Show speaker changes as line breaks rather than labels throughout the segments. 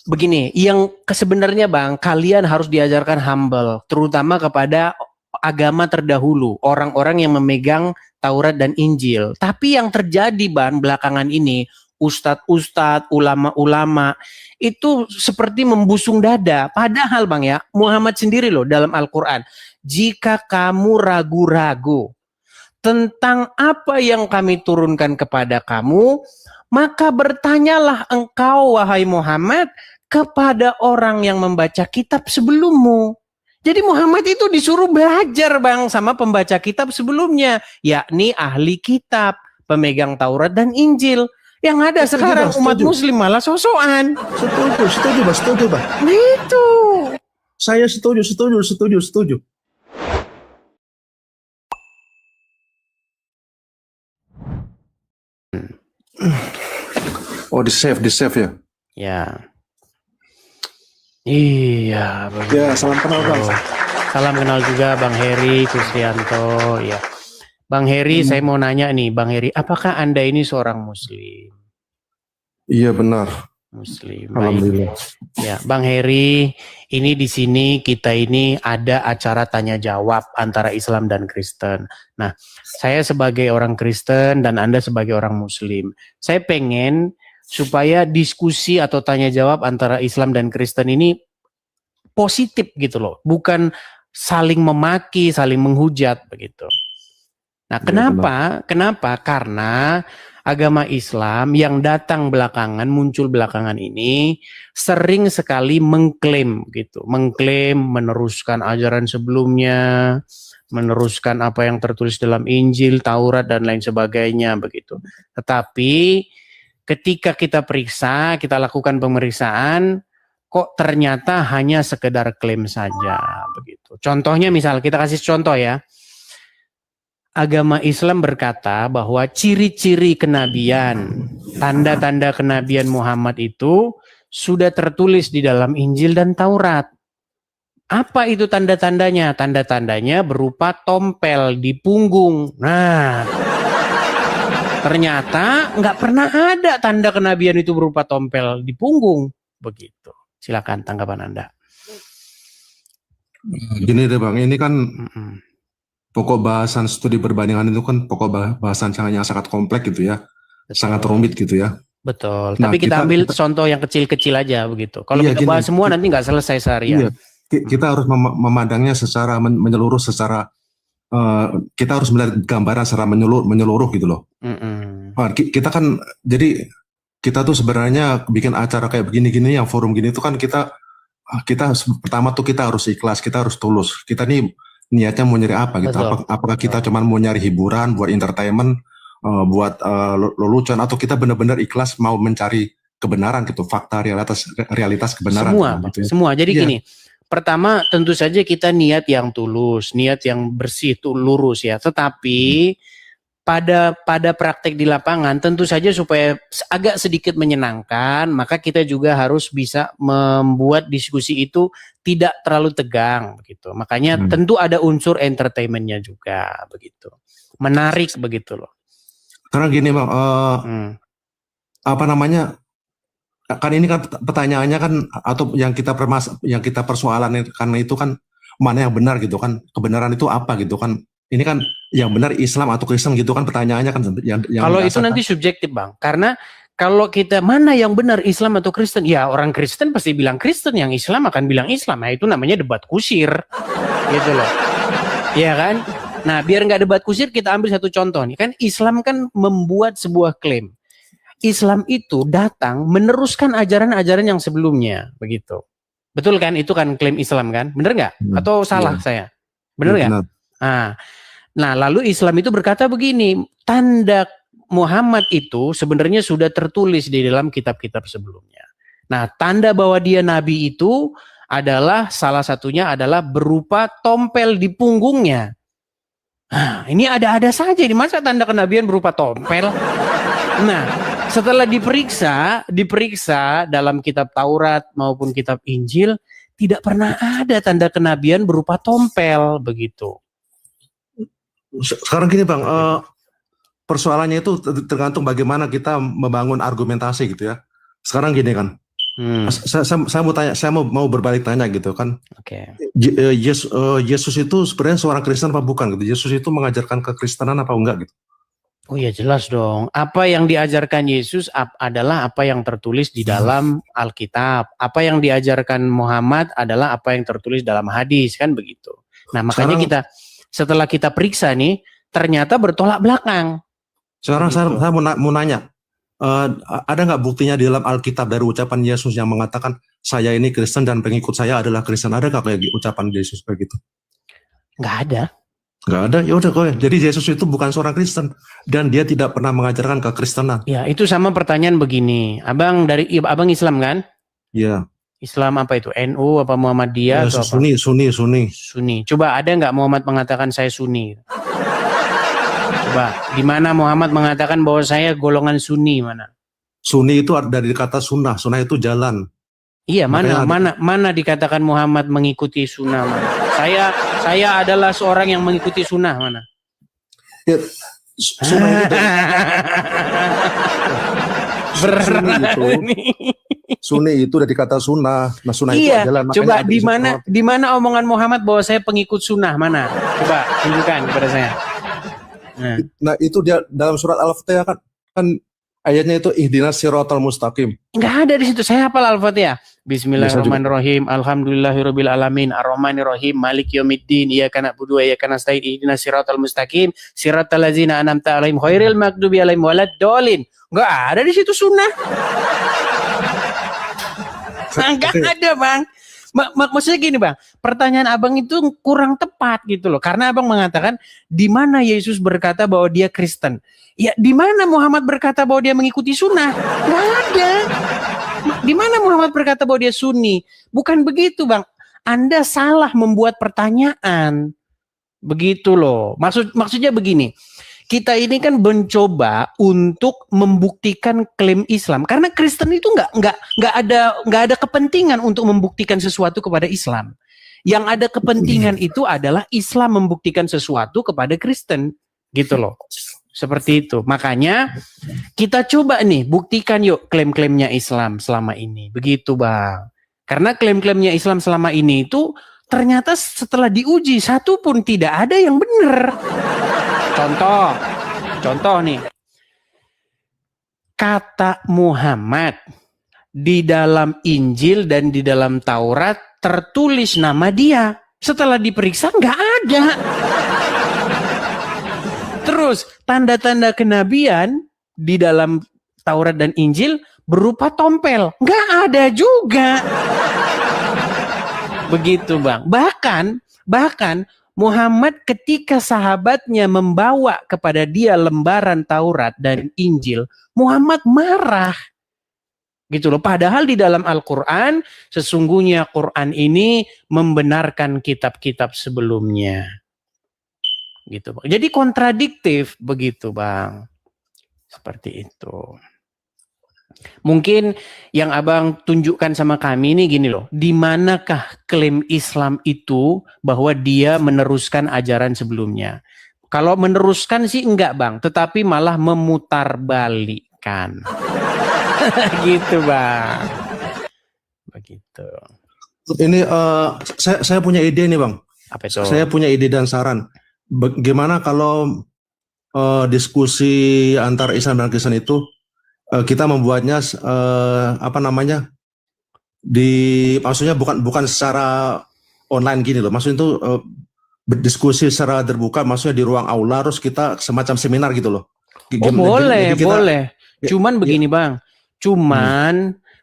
begini, yang sebenarnya Bang, kalian harus diajarkan humble, terutama kepada agama terdahulu, orang-orang yang memegang Taurat dan Injil. Tapi yang terjadi Bang belakangan ini, ustadz-ustadz, ulama-ulama itu seperti membusung dada. Padahal Bang ya, Muhammad sendiri loh dalam Al-Quran, jika kamu ragu-ragu tentang apa yang kami turunkan kepada kamu, maka bertanyalah engkau wahai Muhammad kepada orang yang membaca kitab sebelummu. Jadi Muhammad itu disuruh belajar Bang sama pembaca kitab sebelumnya, yakni ahli kitab, pemegang Taurat dan Injil. Yang ada
Setuju,
sekarang
Bang,
umat
setuju.
muslim malah sosokan.
Setuju, Bang.
Nah itu.
Saya setuju. Oh, di save ya.
Ya. Iya, begitu.
Ya, salam kenal Bang.
Salam kenal juga Bang Heri Kusrianto. Ya, Bang Heri, saya mau nanya nih, Bang Heri, apakah Anda ini seorang Muslim?
Iya benar.
Muslim.
Alhamdulillah.
Ya, Bang Heri, ini di sini kita ini ada acara tanya jawab antara Islam dan Kristen. Nah, saya sebagai orang Kristen dan Anda sebagai orang Muslim, saya pengen supaya diskusi atau tanya jawab antara Islam dan Kristen ini positif gitu loh, bukan saling memaki, saling menghujat begitu. Nah, kenapa? Karena agama Islam yang datang belakangan, muncul belakangan ini sering sekali mengklaim gitu, meneruskan ajaran sebelumnya, meneruskan apa yang tertulis dalam Injil, Taurat dan lain sebagainya begitu. Tetapi ketika kita periksa, kita lakukan pemeriksaan, kok ternyata hanya sekedar klaim saja begitu. Contohnya misal kita kasih contoh ya. Agama Islam berkata bahwa ciri-ciri kenabian, tanda-tanda kenabian Muhammad itu sudah tertulis di dalam Injil dan Taurat. Apa itu tanda-tandanya? Tanda-tandanya berupa tompel di punggung. Nah, ternyata nggak pernah ada tanda kenabian itu berupa tompel di punggung. Begitu. Silakan tanggapan Anda.
Gini deh Bang, ini kan pokok bahasan studi perbandingan itu kan pokok bahasan yang sangat kompleks gitu ya.
Betul.
Sangat rumit gitu ya.
Betul. Nah, tapi kita ambil contoh yang kecil-kecil aja begitu. Kalau kita bahas semua nanti nggak selesai seharian.
Iya. Kita harus memandangnya secara menyeluruh, kita harus melihat gambaran secara menyeluruh gitu loh. Kita kan jadi kita tuh sebenarnya bikin acara kayak begini-gini, yang forum gini itu kan kita pertama tuh kita harus ikhlas, kita harus tulus. Kita nih niatnya mau nyari apa gitu? Apakah kita cuma mau nyari hiburan, buat entertainment, buat lelucon, atau kita benar-benar ikhlas mau mencari kebenaran gitu, fakta, realitas kebenaran.
Semua,
gitu ya.
Semua. Jadi gini, pertama tentu saja kita niat yang tulus, niat yang bersih, lurus ya. Tetapi pada praktek di lapangan tentu saja supaya agak sedikit menyenangkan, maka kita juga harus bisa membuat diskusi itu tidak terlalu tegang begitu. Makanya tentu ada unsur entertainmentnya juga begitu. Menarik begitu loh.
Karena gini Bang, apa namanya? Kan ini kan pertanyaannya kan, atau yang kita persoalan karena itu kan mana yang benar gitu kan, kebenaran itu apa gitu kan. Ini kan yang benar Islam atau Kristen gitu kan pertanyaannya kan.
Kalau itu nanti subjektif Bang, karena kalau kita mana yang benar Islam atau Kristen, ya orang Kristen pasti bilang Kristen, yang Islam akan bilang Islam. Nah itu namanya debat kusir, gitu loh, ya kan? Nah biar nggak debat kusir, kita ambil satu contoh nih, kan Islam kan membuat sebuah klaim. Islam itu datang meneruskan ajaran-ajaran yang sebelumnya, begitu. Betul kan? Itu kan klaim Islam kan? Bener nggak? Atau salah saya? Bener nggak? Nah, lalu Islam itu berkata begini, tanda Muhammad itu sebenarnya sudah tertulis di dalam kitab-kitab sebelumnya. Nah, tanda bahwa dia nabi itu adalah salah satunya adalah berupa tompel di punggungnya. Nah, ini ada-ada saja, di masa tanda kenabian berupa tompel. Nah, setelah diperiksa dalam kitab Taurat maupun kitab Injil, tidak pernah ada tanda kenabian berupa tompel begitu.
Sekarang gini Bang, persoalannya itu tergantung bagaimana kita membangun argumentasi gitu ya. Sekarang gini kan, Saya mau tanya, saya mau berbalik tanya gitu kan.
Oke.
Yesus itu sebenarnya seorang Kristen apa bukan gitu? Yesus itu mengajarkan kekristenan apa enggak gitu?
Oh ya jelas dong. Apa yang diajarkan Yesus adalah apa yang tertulis di dalam Alkitab. Apa yang diajarkan Muhammad adalah apa yang tertulis dalam hadis, kan begitu. Nah makanya setelah kita periksa nih, ternyata bertolak belakang.
Sekarang saya mau nanya, ada nggak buktinya di dalam Alkitab dari ucapan Yesus yang mengatakan saya ini Kristen dan pengikut saya adalah Kristen? Ada nggak kayak ucapan Yesus begitu?
Nggak ada.
Nggak ada, ya udah kok. Jadi Yesus itu bukan seorang Kristen dan dia tidak pernah mengajarkan kekristenan.
Ya itu sama pertanyaan begini, abang Islam kan?
Iya.
Islam apa itu? NU apa Muhammadiyah?
Ya, Sunni.
Coba ada nggak Muhammad mengatakan saya Sunni? Coba di mana Muhammad mengatakan bahwa saya golongan Sunni mana?
Sunni itu dari kata sunnah. Sunnah itu jalan.
Iya, mana dikatakan Muhammad mengikuti sunnah mana? Saya adalah seorang yang mengikuti sunnah mana?
Ya, sunnah itu Sunni itu dari kata sunnah. Nah, sunnah itu adalah.
Coba di mana omongan Muhammad bahwa saya pengikut sunnah mana? Coba tunjukkan kepada saya.
Nah, itu dia dalam surat Al-Fatihah kan ayatnya itu ihdinas siratal mustaqim.
Enggak ada di situ. Saya hafal Al-Fatihah. Bismillahirrahmanirrahim. Alhamdulillahirabbil alamin. Arrahmanirrahim. Maliki yaumiddin. Iyyaka na'budu wa iyyaka nasta'in. Ihdinas siratal mustaqim. Siratal ladzina an'amta 'alaihim ghairil maghdubi 'alaihim waladdallin. Enggak ada di situ sunnah. Enggak ada, Bang. Maksudnya gini, Bang. Pertanyaan Abang itu kurang tepat gitu loh. Karena Abang mengatakan di mana Yesus berkata bahwa dia Kristen. Ya, di mana Muhammad berkata bahwa dia mengikuti sunnah? Enggak ada. Di mana Muhammad berkata bahwa dia Sunni? Bukan begitu, Bang. Anda salah membuat pertanyaan. Begitu loh. Maksudnya begini. Kita ini kan mencoba untuk membuktikan klaim Islam karena Kristen itu nggak ada kepentingan untuk membuktikan sesuatu kepada Islam. Yang ada kepentingan itu adalah Islam membuktikan sesuatu kepada Kristen, gitu loh. Seperti itu. Makanya kita coba nih buktikan yuk klaim-klaimnya Islam selama ini. Begitu, Bang. Karena klaim-klaimnya Islam selama ini itu ternyata setelah diuji satu pun tidak ada yang benar. Contoh nih, kata Muhammad di dalam Injil dan di dalam Taurat tertulis nama dia. Setelah diperiksa nggak ada. Terus tanda-tanda kenabian di dalam Taurat dan Injil berupa tompel, nggak ada juga. Begitu, Bang. Bahkan Muhammad ketika sahabatnya membawa kepada dia lembaran Taurat dan Injil, Muhammad marah. Gitu loh. Padahal di dalam Al-Quran, sesungguhnya Quran ini membenarkan kitab-kitab sebelumnya. Gitu, Bang. Jadi kontradiktif begitu, Bang. Seperti itu. Mungkin yang Abang tunjukkan sama kami ini gini loh, di manakah klaim Islam itu bahwa dia meneruskan ajaran sebelumnya? Kalau meneruskan sih enggak, Bang, tetapi malah memutarbalikkan. Gitu, Bang. Begitu.
Ini saya punya ide nih, Bang.
Apa itu?
Saya punya ide dan saran. Bagaimana kalau diskusi antar Islam dan Kristen itu kita membuatnya maksudnya bukan secara online gini loh. Maksudnya itu berdiskusi secara terbuka, maksudnya di ruang aula terus kita semacam seminar gitu loh.
Boleh. Cuman begini, Bang.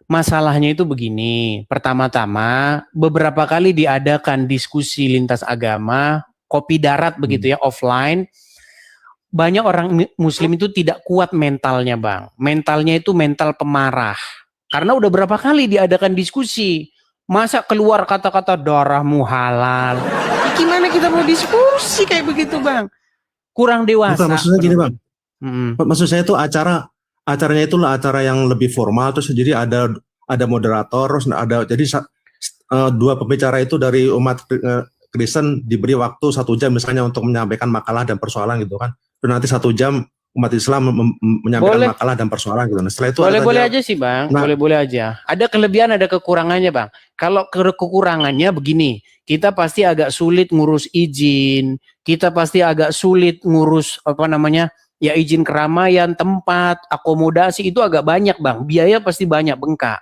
Masalahnya itu begini. Pertama-tama beberapa kali diadakan diskusi lintas agama, kopi darat begitu ya, offline. Banyak orang muslim itu tidak kuat mentalnya, Bang. Mentalnya itu mental pemarah. Karena udah berapa kali diadakan diskusi. Masa keluar kata-kata darahmu halal. Gimana kita mau diskusi kayak begitu, Bang? Kurang dewasa.
Bukan, maksudnya gini, Bang. Maksud saya itu acaranya itu acara yang lebih formal, terus jadi ada moderator, terus jadi dua pembicara itu dari umat Kristen diberi waktu 1 jam misalnya untuk menyampaikan makalah dan persoalan gitu kan. Dan nanti 1 jam umat Islam menyampaikan makalah dan persoalan gitu. Nah, setelah itu
boleh aja sih Bang, boleh aja. Ada kelebihan, ada kekurangannya Bang. Kalau kekurangannya begini, kita pasti agak sulit ngurus izin, kita pasti agak sulit ngurus ya izin keramaian, tempat, akomodasi itu agak banyak Bang. Biaya pasti banyak, bengkak.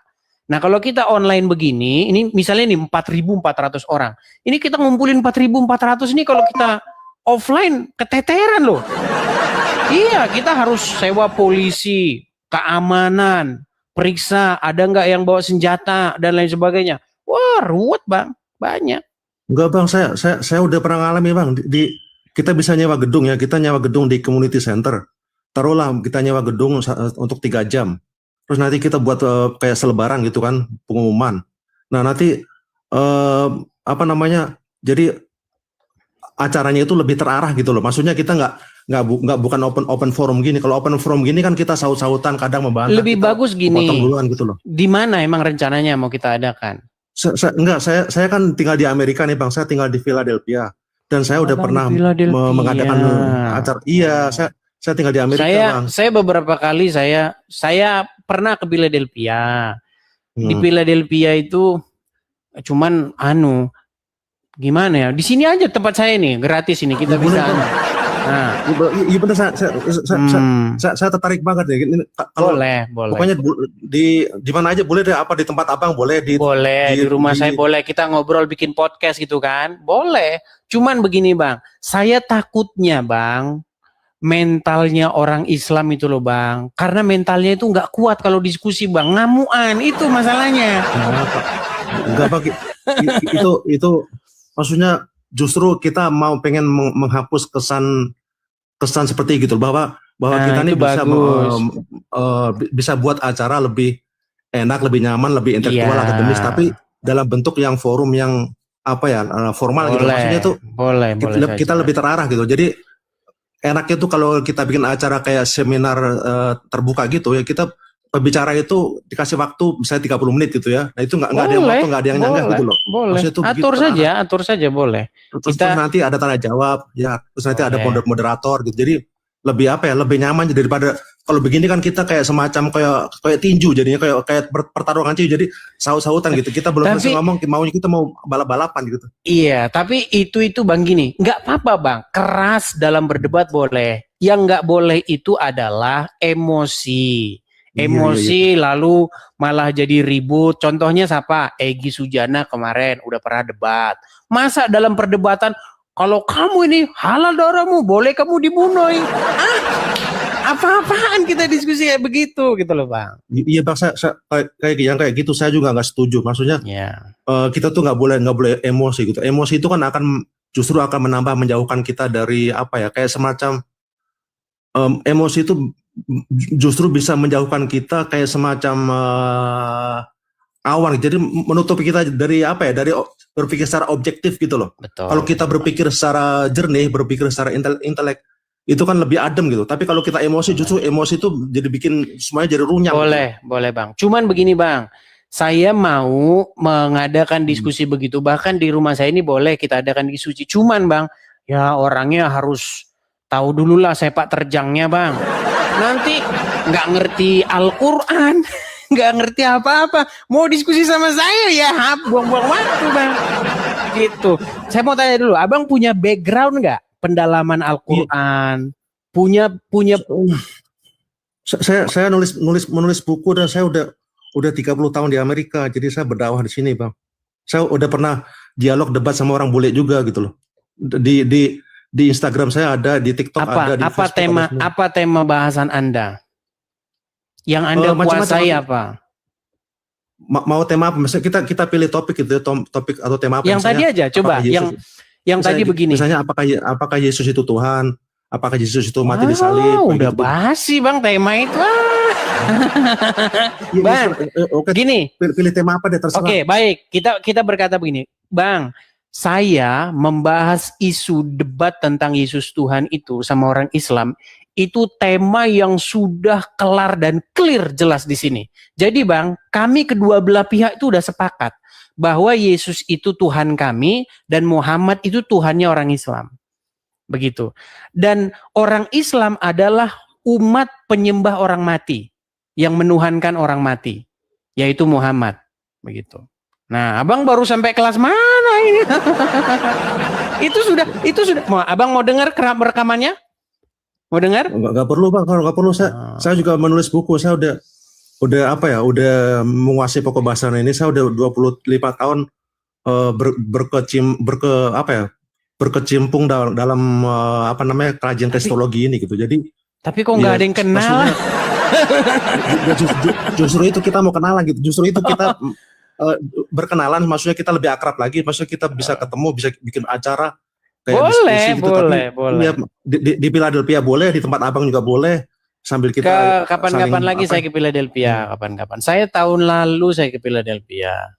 Nah kalau kita online begini, ini misalnya nih 4.400 orang. Ini kita ngumpulin 4.400 ini kalau kita offline keteteran loh. Iya, kita harus sewa polisi, keamanan, periksa ada nggak yang bawa senjata dan lain sebagainya. Wah, ruwet Bang, banyak.
Enggak Bang, saya udah pernah ngalami Bang. Kita bisa nyewa gedung ya, kita nyewa gedung di community center. Taruhlah kita nyewa gedung untuk 3 jam. Terus nanti kita buat kayak selebaran gitu kan, pengumuman. Nah nanti jadi acaranya itu lebih terarah gitu loh. Maksudnya kita bukan open forum gini. Kalau open forum gini kan kita saut-sautan, kadang membahas.
Lebih bagus gini.
Duluan gitu loh.
Di mana emang rencananya mau kita adakan?
Saya kan tinggal di Amerika nih Bang. Saya tinggal di Philadelphia dan saya udah pernah mengadakan acara. Iya, saya tinggal di Amerika Bang.
Saya beberapa kali saya pernah ke Philadelphia. Di Philadelphia itu cuman gimana ya? Di sini aja tempat saya nih, gratis ini kita bisa.
Nah, iya benar saya tertarik banget ya.
Boleh.
Pokoknya di mana aja boleh deh, apa di tempat Abang boleh di
rumah saya boleh, kita ngobrol bikin podcast gitu kan. Boleh. Cuman begini Bang, saya takutnya Bang, mentalnya orang Islam itu loh Bang. Karena mentalnya itu nggak kuat kalau diskusi Bang, ngamuan itu masalahnya.
Enggak Bang, itu maksudnya justru kita mau pengen menghapus kesan seperti gitu bahwa kita ini bisa buat acara lebih enak, lebih nyaman, lebih intelektual, akademis, tapi dalam bentuk yang forum yang formal gitu. Maksudnya itu kita lebih terarah gitu. Jadi enaknya tuh kalau kita bikin acara kayak seminar terbuka gitu ya, kita pembicara itu dikasih waktu misalnya 30 menit gitu ya. Nah itu nggak ada yang waktu, nggak ada yang nyanggah gitu loh.
Boleh. Atur saja boleh.
Terus nanti ada tanya jawab ya, terus nanti ada moderator gitu. Jadi lebih lebih nyaman daripada kalau begini kan kita kayak semacam kayak tinju jadinya, kayak pertarungan tinju, jadi saut-sautan gitu. Kita belum selesai ngomong, kita mau balap-balapan gitu.
Iya, tapi itu Bang gini, nggak apa-apa Bang, keras dalam berdebat boleh. Yang nggak boleh itu adalah emosi. Iya. Lalu malah jadi ribut. Contohnya siapa? Egy Sujana kemarin udah pernah debat. Masa dalam perdebatan kalau kamu ini halal darahmu, boleh kamu dibunuh? Apa-apaan kita diskusi kayak begitu gitu loh Bang.
Iya Bang, saya kayak gitu saya juga nggak setuju. Maksudnya kita tuh nggak boleh emosi gitu. Emosi itu kan justru akan menjauhkan kita dari kayak semacam emosi itu justru bisa menjauhkan kita kayak semacam awan. Jadi menutupi kita dari dari berpikir secara objektif gitu loh.
Betul.
Kalau kita berpikir secara jernih, berpikir secara intelek, itu kan lebih adem gitu. Tapi kalau kita emosi, justru emosi itu jadi bikin semuanya jadi runyam.
Boleh Bang. Cuman begini Bang, saya mau mengadakan diskusi begitu. Bahkan di rumah saya ini boleh kita adakan diskusi. Cuman Bang, ya orangnya harus tahu dulu lah sepak terjangnya Bang. Nanti nggak ngerti Al-Quran, nggak ngerti apa-apa. Mau diskusi sama saya ya buang-buang waktu Bang. Gitu. Saya mau tanya dulu, Abang punya background nggak? Pendalaman Al-Quran, punya
saya menulis buku dan saya udah 30 tahun di Amerika, jadi saya berdakwah di sini Bang. Saya udah pernah dialog debat sama orang bule juga gitu loh. Di Instagram saya ada, di TikTok ada, di Facebook
apa tema bahasan Anda? Yang Anda kuasai apa?
Mau tema apa? Misalnya kita pilih topik gitu, topik atau tema apa?
Yang tadi aja, coba. Yang tadi begini.
Misalnya apakah Yesus itu Tuhan? Apakah Yesus itu mati di salib?
Udah basi Bang tema itu. Bang, gini.
Pilih tema apa deh terserah.
Oke, baik. Kita berkata begini, Bang. Saya membahas isu debat tentang Yesus Tuhan itu sama orang Islam, itu tema yang sudah kelar dan clear jelas di sini. Jadi Bang, kami kedua belah pihak itu udah sepakat bahwa Yesus itu Tuhan kami dan Muhammad itu Tuhannya orang Islam. Begitu. Dan orang Islam adalah umat penyembah orang mati, yang menuhankan orang mati, yaitu Muhammad, begitu. Nah, abang baru sampai kelas mana ini? itu sudah. Abang mau dengar rekamannya? Mau dengar?
Nggak perlu bang, kalau nggak perlu saya juga menulis buku, saya udah apa ya, udah menguasai pokok bahasa ini, saya udah 25 tahun berkecimpung dalam apa namanya kajian kristologi ini gitu. Jadi
tapi kok nggak ada yang kenal?
Justru itu kita mau kenalan gitu. Justru itu kita berkenalan, maksudnya kita lebih akrab lagi, maksudnya kita bisa ketemu, bisa bikin acara kayak diskusi gitu.
Boleh.
Ya, di Philadelphia boleh, di tempat abang juga boleh, sambil kita
kapan-kapan lagi saya ke Philadelphia, kapan-kapan. Saya tahun lalu saya ke Philadelphia.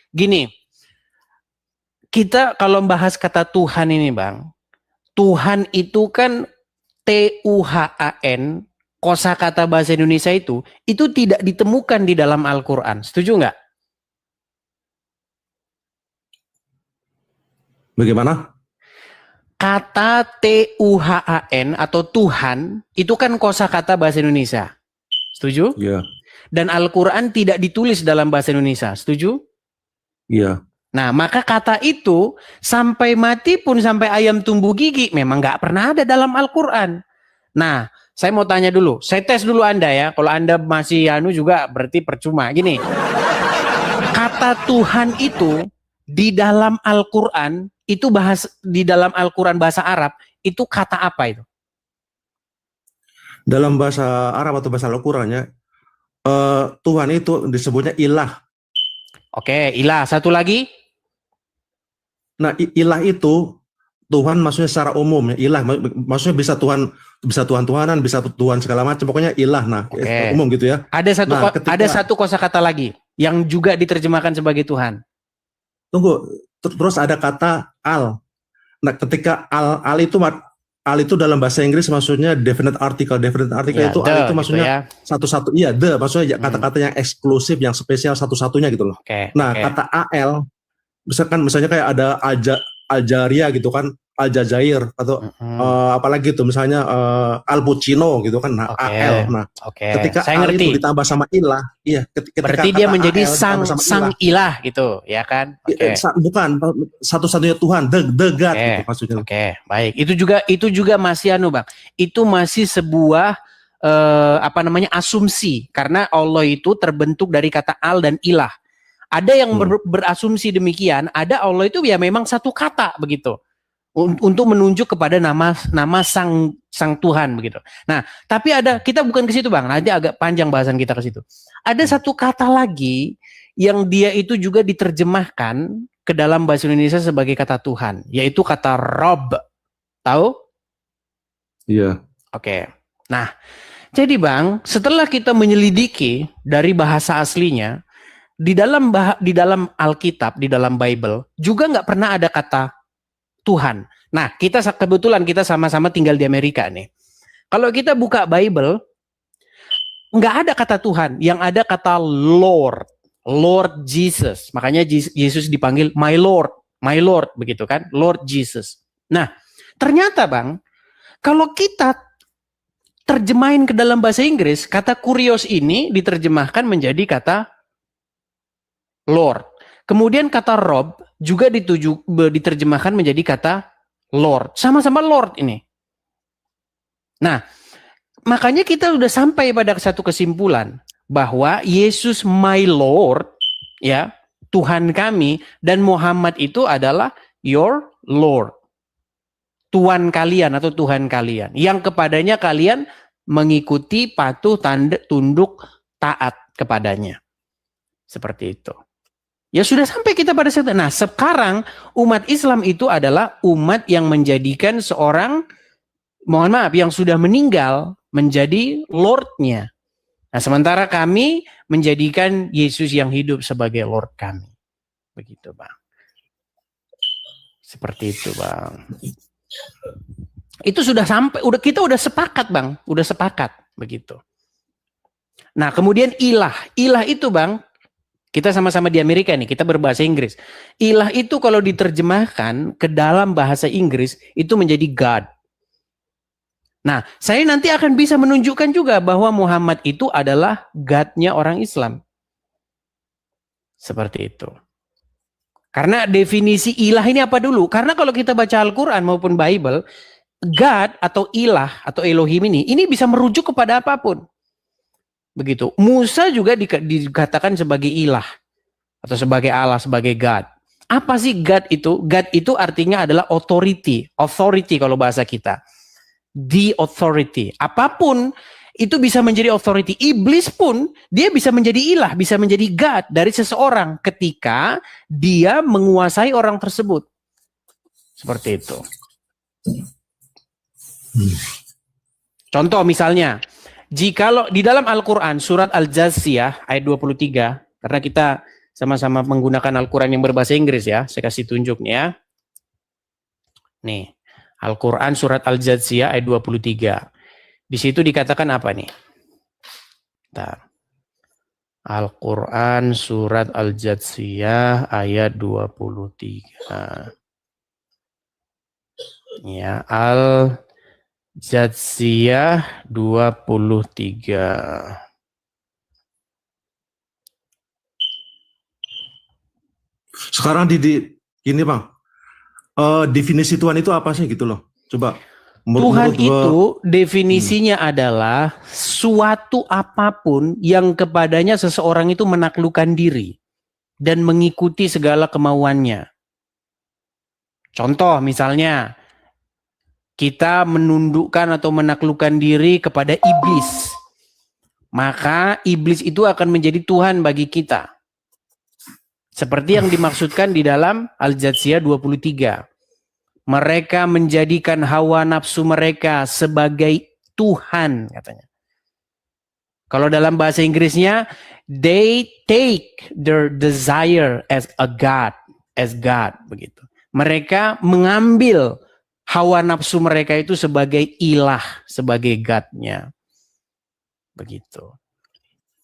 Gini, kita kalau bahas kata Tuhan ini bang, Tuhan itu kan Tuhan, kosakata bahasa Indonesia itu tidak ditemukan di dalam Al-Quran. Setuju nggak?
Bagaimana?
Kata Tuhan atau Tuhan itu kan kosakata bahasa Indonesia. Setuju?
Iya.
Dan Al-Quran tidak ditulis dalam bahasa Indonesia. Setuju?
Iya.
Nah, maka kata itu sampai mati pun, sampai ayam tumbuh gigi, memang nggak pernah ada dalam Al-Quran. Nah, saya mau tanya dulu, saya tes dulu Anda ya. Kalau Anda masih juga berarti percuma. Gini, kata Tuhan itu di dalam Al-Quran, itu di dalam Al-Quran bahasa Arab, itu kata apa itu?
Dalam bahasa Arab atau bahasa Al-Quran ya, Tuhan itu disebutnya ilah.
Oke, ilah. Satu lagi?
Nah, ilah itu Tuhan maksudnya secara umum ya, ilah maksudnya bisa Tuhan-Tuhanan, bisa Tuhan segala macam, pokoknya ilah. Nah, umum gitu ya.
Ada satu kosakata lagi yang juga diterjemahkan sebagai Tuhan.
Tunggu, terus ada kata al. Nah, ketika al itu dalam bahasa Inggris maksudnya definite article ya, itu al itu maksudnya gitu ya. Satu-satu, iya, maksudnya kata-kata yang eksklusif, yang spesial, satu-satunya gitu loh. Kata al misalnya kayak ada Aljaria gitu kan, Aljazair atau apalagi tuh misalnya Al Pacino gitu kan. Nah, AL. Nah, ketika
saya
al
ngerti.
itu ditambah sama ilah, iya,
berarti dia menjadi sang ilah gitu, ya kan?
Bukan satu-satunya Tuhan, the God gitu maksudnya.
Baik. Itu juga masih Bang. Itu masih sebuah asumsi, karena Allah itu terbentuk dari kata al dan ilah. Ada yang berasumsi demikian, ada Allah itu ya memang satu kata begitu. Untuk menunjuk kepada nama sang Tuhan begitu. Nah, tapi kita bukan ke situ Bang. Nanti agak panjang bahasan kita ke situ. Ada satu kata lagi yang dia itu juga diterjemahkan ke dalam bahasa Indonesia sebagai kata Tuhan, yaitu kata Rob. Tahu?
Iya.
Oke. Nah, jadi Bang, setelah kita menyelidiki dari bahasa aslinya, di dalam Alkitab, di dalam Bible juga nggak pernah ada kata Tuhan. Nah, kebetulan kita sama-sama tinggal di Amerika nih. Kalau kita buka Bible, nggak ada kata Tuhan, yang ada kata Lord Jesus. Makanya Yesus dipanggil my Lord begitu kan, Lord Jesus. Nah, ternyata Bang, kalau kita terjemahin ke dalam bahasa Inggris, kata kurios ini diterjemahkan menjadi kata Lord. Kemudian kata Rob juga diterjemahkan menjadi kata Lord. Sama-sama Lord ini. Nah, makanya kita udah sampai pada satu kesimpulan bahwa Yesus my Lord, ya, Tuhan kami, dan Muhammad itu adalah your Lord. Tuhan kalian atau Tuhan kalian. Yang kepadanya kalian mengikuti, patuh, tunduk, taat kepadanya. Seperti itu. Ya sudah sampai kita pada situ. Nah, sekarang umat Islam itu adalah umat yang menjadikan seorang, mohon maaf, yang sudah meninggal menjadi Lord-nya. Nah, sementara kami menjadikan Yesus yang hidup sebagai Lord kami. Begitu, Bang. Seperti itu, Bang. Itu sudah sampai, kita udah sepakat, Bang. Udah sepakat, begitu. Nah, kemudian ilah. Ilah itu, Bang, kita sama-sama di Amerika nih, kita berbahasa Inggris. Ilah itu kalau diterjemahkan ke dalam bahasa Inggris, itu menjadi God. Nah, saya nanti akan bisa menunjukkan juga bahwa Muhammad itu adalah God-nya orang Islam. Seperti itu. Karena definisi ilah ini apa dulu? Karena kalau kita baca Al-Quran maupun Bible, God atau ilah atau Elohim ini bisa merujuk kepada apapun. Begitu. Musa juga dikatakan sebagai ilah atau sebagai Allah, sebagai God. Apa sih God itu? God itu artinya adalah authority kalau bahasa kita. The authority. Apapun itu bisa menjadi authority. Iblis pun dia bisa menjadi ilah, bisa menjadi God dari seseorang ketika dia menguasai orang tersebut. Seperti itu. Contoh misalnya, jikalau di dalam Al-Quran surat Al-Jathiyah ayat 23, karena kita sama-sama menggunakan Al-Quran yang berbahasa Inggris ya, saya kasih tunjuk nih ya. Nih, Al-Quran surat Al-Jathiyah ayat 23. Di situ dikatakan apa nih? Al-Quran surat Al-Jathiyah ayat 23. Ya, Al-Jathiyah 23.
Sekarang ini Bang, definisi Tuhan itu apa sih gitu loh? Coba.
Tuhan itu definisinya adalah suatu apapun yang kepadanya seseorang itu menaklukkan diri dan mengikuti segala kemauannya. Contoh misalnya, kita menundukkan atau menaklukkan diri kepada iblis. Maka iblis itu akan menjadi Tuhan bagi kita. Seperti yang dimaksudkan di dalam Al-Jathiyah 23. Mereka menjadikan hawa nafsu mereka sebagai Tuhan, katanya. Kalau dalam bahasa Inggrisnya, they take their desire as God, begitu. Mereka mengambil hawa nafsu mereka itu sebagai ilah, sebagai God-nya. Begitu.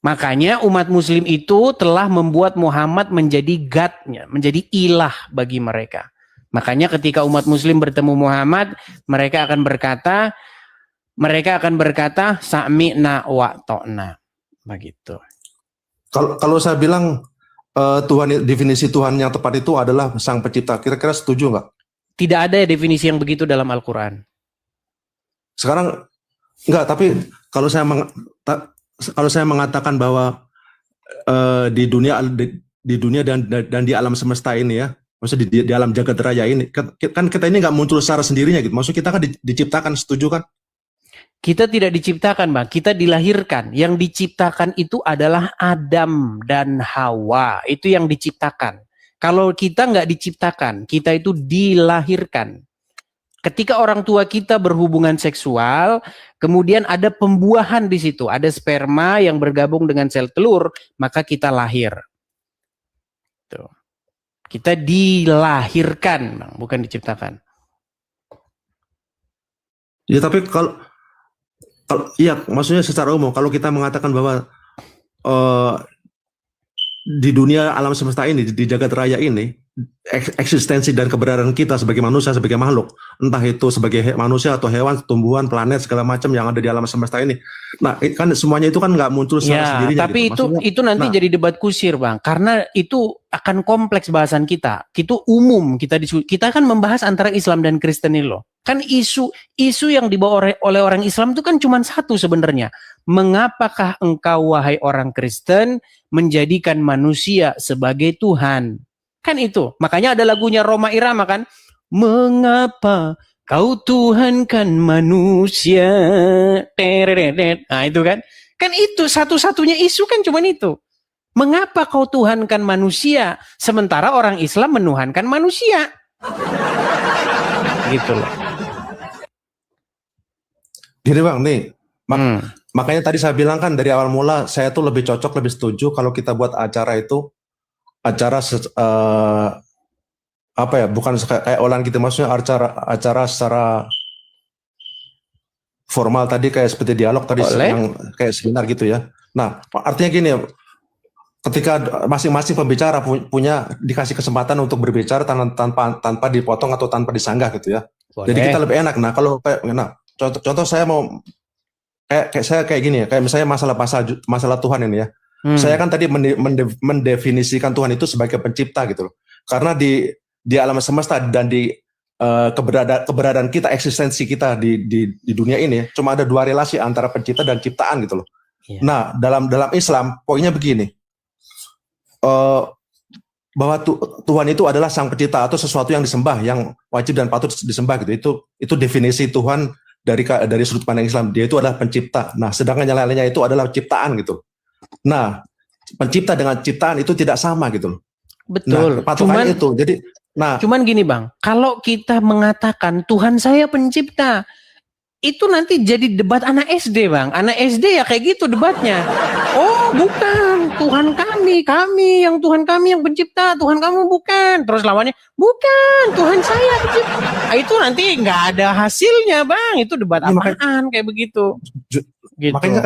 Makanya umat muslim itu telah membuat Muhammad menjadi God-nya, menjadi ilah bagi mereka. Makanya ketika umat muslim bertemu Muhammad, mereka akan berkata sami'na wa ta'na. Begitu.
Kalau saya bilang Tuhan, definisi Tuhan yang tepat itu adalah Sang Pencipta, kira-kira setuju nggak?
Tidak ada definisi yang begitu dalam Al-Quran.
Sekarang enggak, tapi kalau saya mengatakan bahwa di dunia dan di alam semesta ini ya, maksudnya di alam jagat raya ini kan kita ini nggak muncul secara sendirinya gitu. Maksud kita kan diciptakan, setuju kan?
Kita tidak diciptakan, Bang. Kita dilahirkan. Yang diciptakan itu adalah Adam dan Hawa. Itu yang diciptakan. Kalau kita nggak diciptakan, kita itu dilahirkan. Ketika orang tua kita berhubungan seksual, kemudian ada pembuahan di situ, ada sperma yang bergabung dengan sel telur, maka kita lahir. Tuh. Kita dilahirkan, bukan diciptakan.
Ya, tapi kalau iya, maksudnya secara umum, kalau kita mengatakan bahwa di dunia alam semesta ini, di jagat raya ini, eksistensi dan keberadaan kita sebagai manusia, sebagai makhluk, entah itu sebagai manusia atau hewan, tumbuhan, planet, segala macam yang ada di alam semesta ini. Nah, kan semuanya itu kan nggak muncul secara sendirinya.
Tapi gitu. itu nanti jadi debat kusir, Bang. Karena itu akan kompleks bahasan kita. Itu umum, kita kan membahas antara Islam dan Kristen ini loh. Kan isu yang dibawa oleh orang Islam itu kan cuma satu sebenarnya. Mengapakah engkau wahai orang Kristen menjadikan manusia sebagai Tuhan? Kan itu. Makanya ada lagunya Rhoma Irama kan. Mengapa kau Tuhankan manusia? Nah itu kan. Kan itu satu-satunya isu kan cuma itu. Mengapa kau Tuhankan manusia sementara orang Islam menuhankan manusia? Gitu loh.
Gini Bang, nih. Makanya tadi saya bilang kan dari awal mula saya tuh lebih cocok, lebih setuju kalau kita buat acara itu apa ya, bukan kayak online gitu, maksudnya acara secara formal tadi kayak seperti dialog tadi yang kayak seminar gitu ya. Nah, artinya gini ya, ketika masing-masing pembicara punya dikasih kesempatan untuk berbicara tanpa dipotong atau tanpa disanggah gitu ya. Boleh. Jadi kita lebih enak. Nah, contoh saya mau kayak gini ya, kayak misalnya masalah Tuhan ini ya. Saya kan tadi mendefinisikan Tuhan itu sebagai pencipta gitu loh. Karena di alam semesta dan di keberadaan kita, eksistensi kita di dunia ini, cuma ada dua relasi antara pencipta dan ciptaan gitu loh. Yeah. Nah, dalam Islam poinnya begini, bahwa Tuhan itu adalah sang pencipta atau sesuatu yang disembah, yang wajib dan patut disembah gitu. Itu definisi Tuhan dari sudut pandang Islam. Dia itu adalah pencipta. Nah, sedangkan yang lainnya itu adalah ciptaan gitu. Nah, pencipta dengan ciptaan itu tidak sama gitu loh.
Betul.
Nah, patokannya itu. Jadi, cuman
gini Bang, kalau kita mengatakan Tuhan saya pencipta, itu nanti jadi debat anak SD Bang. Anak SD ya kayak gitu debatnya. Oh bukan, Tuhan kami yang Tuhan kami yang pencipta, Tuhan kamu bukan. Terus lawannya, bukan, Tuhan saya pencipta. Nah, itu nanti nggak ada hasilnya Bang. Itu debat apaan kayak begitu. Gitu.
Makanya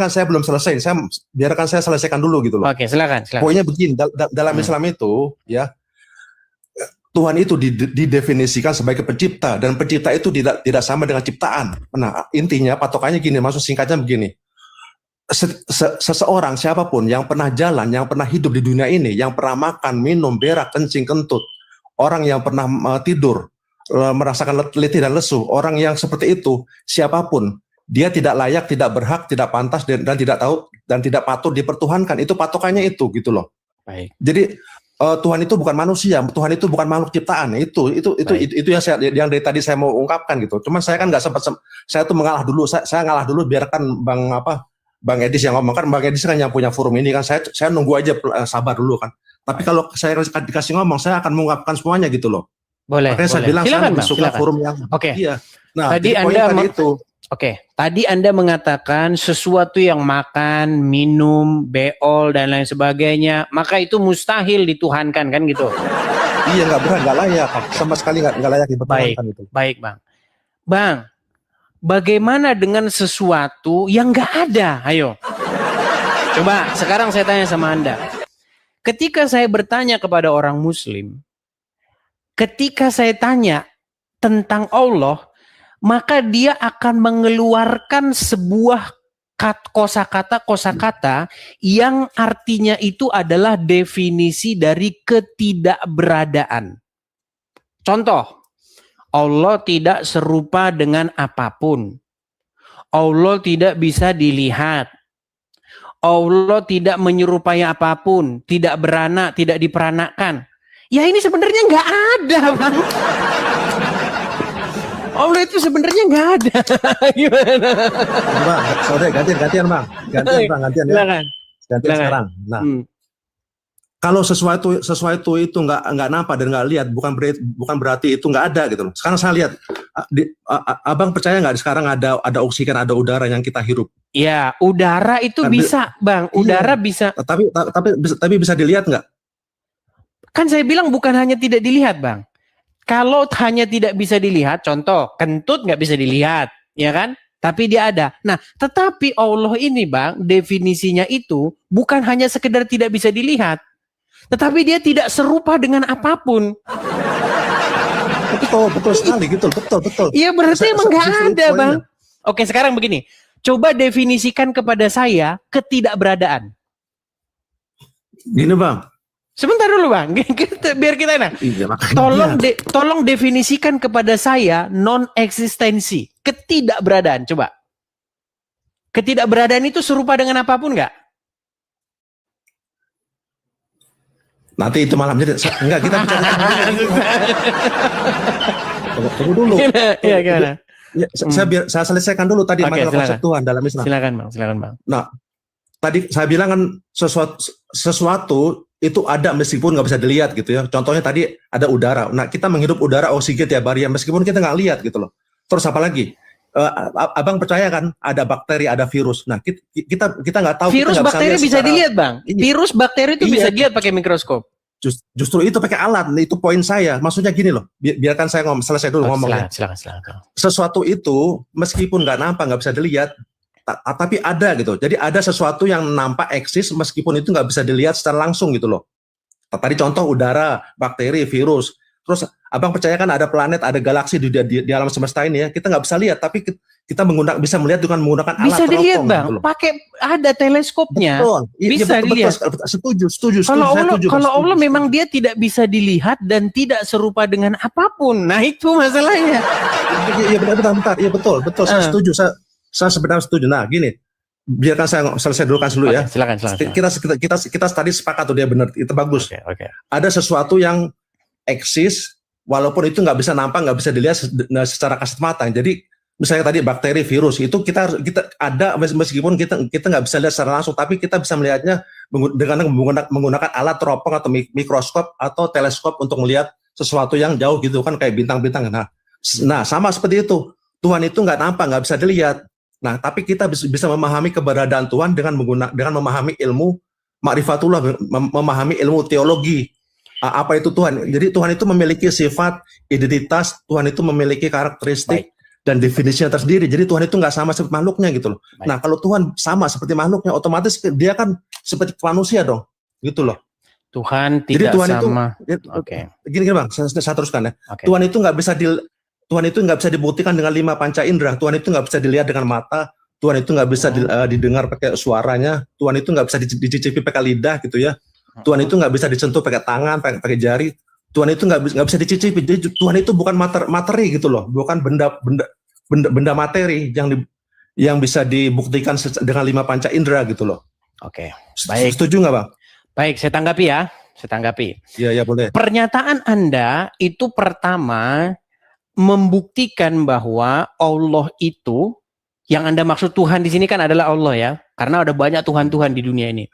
kan saya belum selesai. Biarkan saya selesaikan dulu gitu loh.
Oke, silakan.
Pokoknya begini, dalam Islam itu ya, Tuhan itu didefinisikan sebagai pencipta, dan pencipta itu tidak sama dengan ciptaan. Nah, intinya patokannya gini, maksud singkatnya begini. Seseorang siapapun yang pernah jalan, yang pernah hidup di dunia ini, yang pernah makan, minum, berak, kencing, kentut, orang yang pernah tidur, merasakan letih dan lesu, orang yang seperti itu, siapapun, dia tidak layak, tidak berhak, tidak pantas, dan tidak tahu dan tidak patut dipertuhankan. Itu patokannya itu gitu loh.
Baik.
Jadi Tuhan itu bukan manusia, Tuhan itu bukan makhluk ciptaan. Itu yang dari tadi saya mau ungkapkan gitu. Cuman saya kan nggak sempat, saya tuh mengalah dulu. Saya ngalah dulu, biarkan Bang Edis yang ngomong, kan Bang Edis kan yang punya forum ini kan. Saya nunggu aja, sabar dulu kan. Tapi kalau saya dikasih ngomong, saya akan mengungkapkan semuanya gitu loh.
Boleh.
Makanya saya bilang silakan, saya suka forum yang.
Oke.
Iya. Nah,
tadi Anda mengatakan sesuatu yang makan, minum, beol dan lain sebagainya, maka itu mustahil dituhankan kan gitu.
Iya, nggak layak, sama sekali nggak layak dipertuhankan itu.
Baik Bang. Bang, bagaimana dengan sesuatu yang nggak ada? Ayo. Coba sekarang saya tanya sama Anda. Ketika saya bertanya kepada orang Muslim, ketika saya tanya tentang Allah, maka dia akan mengeluarkan sebuah kosakata yang artinya itu adalah definisi dari ketidakberadaan. Contoh, Allah tidak serupa dengan apapun. Allah tidak bisa dilihat. Allah tidak menyerupai apapun, tidak beranak, tidak diperanakan. Ya ini sebenarnya nggak ada, Bang. Allah itu sebenarnya nggak ada. Gimana?
Bang, sorry, gantian Bang. Gantian ya. Gantian sekarang. Nah, kalau sesuatu itu nggak nampak dan nggak lihat, bukan berarti itu nggak ada gitu loh. Sekarang saya lihat, Abang percaya nggak sekarang ada oksigen, ada udara yang kita hirup?
Ya, udara itu bisa, Bang. Udara bisa.
Tapi bisa dilihat nggak?
Kan saya bilang bukan hanya tidak dilihat, Bang. Kalau hanya tidak bisa dilihat, contoh, kentut nggak bisa dilihat, ya kan? Tapi dia ada. Nah, tetapi Allah ini, Bang, definisinya itu bukan hanya sekedar tidak bisa dilihat, tetapi dia tidak serupa dengan apapun.
Betul sekali, gitu, betul.
Iya, berarti emang nggak ada, Bang. Oke, sekarang begini. Coba definisikan kepada saya ketidakberadaan.
Gini, Bang.
Sebentar dulu Bang, biar kita enak.
Iya,
tolong definisikan kepada saya non-eksistensi, ketidakberadaan. Coba. Ketidakberadaan itu serupa dengan apapun nggak?
Nanti itu malam jadi enggak, kita bicara. Tunggu dulu.
Iya, gimana?
Ya, saya selesaikan dulu tadi masalah konsep Tuhan dalam Islam.
Silakan Bang.
Nah, tadi saya bilang kan sesuatu itu ada meskipun nggak bisa dilihat gitu ya. Contohnya tadi ada udara. Nah, kita menghirup udara, oksigen tiap hari ya, meskipun kita nggak lihat gitu loh. Terus apa lagi? Abang percaya kan ada bakteri, ada virus. Nah, kita nggak tahu.
Virus,
kita
bakteri bisa dilihat, Bang.
Iya.
Virus, bakteri itu bisa dilihat pakai mikroskop.
Justru itu pakai alat. Itu poin saya. Maksudnya gini loh. Biarkan saya selesai dulu ngomongnya.
Silakan.
Sesuatu itu meskipun nggak nampak, nggak bisa dilihat, tapi ada gitu. Jadi ada sesuatu yang nampak eksis meskipun itu nggak bisa dilihat secara langsung gitu loh. Tadi contoh udara, bakteri, virus. Terus abang percaya kan ada planet, ada galaksi di alam semesta ini ya. Kita nggak bisa lihat, tapi kita bisa melihat dengan menggunakan alat
Bisa dilihat
teropong
Bang,
gitu loh.
pakai ada teleskopnya.
Betul.
Bisa dilihat.
Setuju.
Kalau Allah memang dia tidak bisa dilihat dan tidak serupa dengan apapun. Nah, itu masalahnya.
Iya benar. Iya betul. Saya setuju. Saya sebenarnya setuju. Nah, gini. Biarkan saya selesai dulu ya.
Silakan.
Kita tadi sepakat tuh dia benar. Itu bagus.
Oke.
Ada sesuatu yang eksis walaupun itu nggak bisa nampak, nggak bisa dilihat secara kasat mata. Jadi misalnya tadi bakteri, virus itu kita ada meskipun kita nggak bisa lihat secara langsung, tapi kita bisa melihatnya dengan menggunakan alat teropong atau mikroskop atau teleskop untuk melihat sesuatu yang jauh gitu kan, kayak bintang-bintang. Nah sama seperti itu, Tuhan itu nggak nampak, nggak bisa dilihat. Nah tapi kita bisa memahami keberadaan Tuhan dengan memahami ilmu ma'rifatullah, memahami ilmu teologi. Apa itu Tuhan? Jadi Tuhan itu memiliki sifat, identitas, Tuhan itu memiliki karakteristik. Baik. Dan definisinya tersendiri. Jadi Tuhan itu nggak sama seperti makhluknya gitu loh. Baik. Nah kalau Tuhan sama seperti makhluknya, otomatis dia kan seperti manusia dong, gitu loh.
Tuhan tidak Tuhan sama.
Oke. Gini bang, saya teruskan ya. Okay. Tuhan itu nggak bisa dibuktikan dengan 5 panca indera. Tuhan itu nggak bisa dilihat dengan mata. Tuhan itu nggak bisa didengar pakai suaranya. Tuhan itu nggak bisa dicicipi pakai lidah gitu ya. Tuhan itu nggak bisa disentuh pakai tangan, pakai jari. Tuhan itu nggak bisa dicicipi. Jadi Tuhan itu bukan materi gitu loh, bukan benda materi yang bisa dibuktikan dengan 5 panca indera gitu loh.
Oke, baik.
Setuju nggak bang?
Baik, saya tanggapi ya.
Iya boleh.
Pernyataan Anda itu pertama membuktikan bahwa Allah itu, yang Anda maksud Tuhan di sini kan adalah Allah ya, karena ada banyak Tuhan-Tuhan di dunia ini.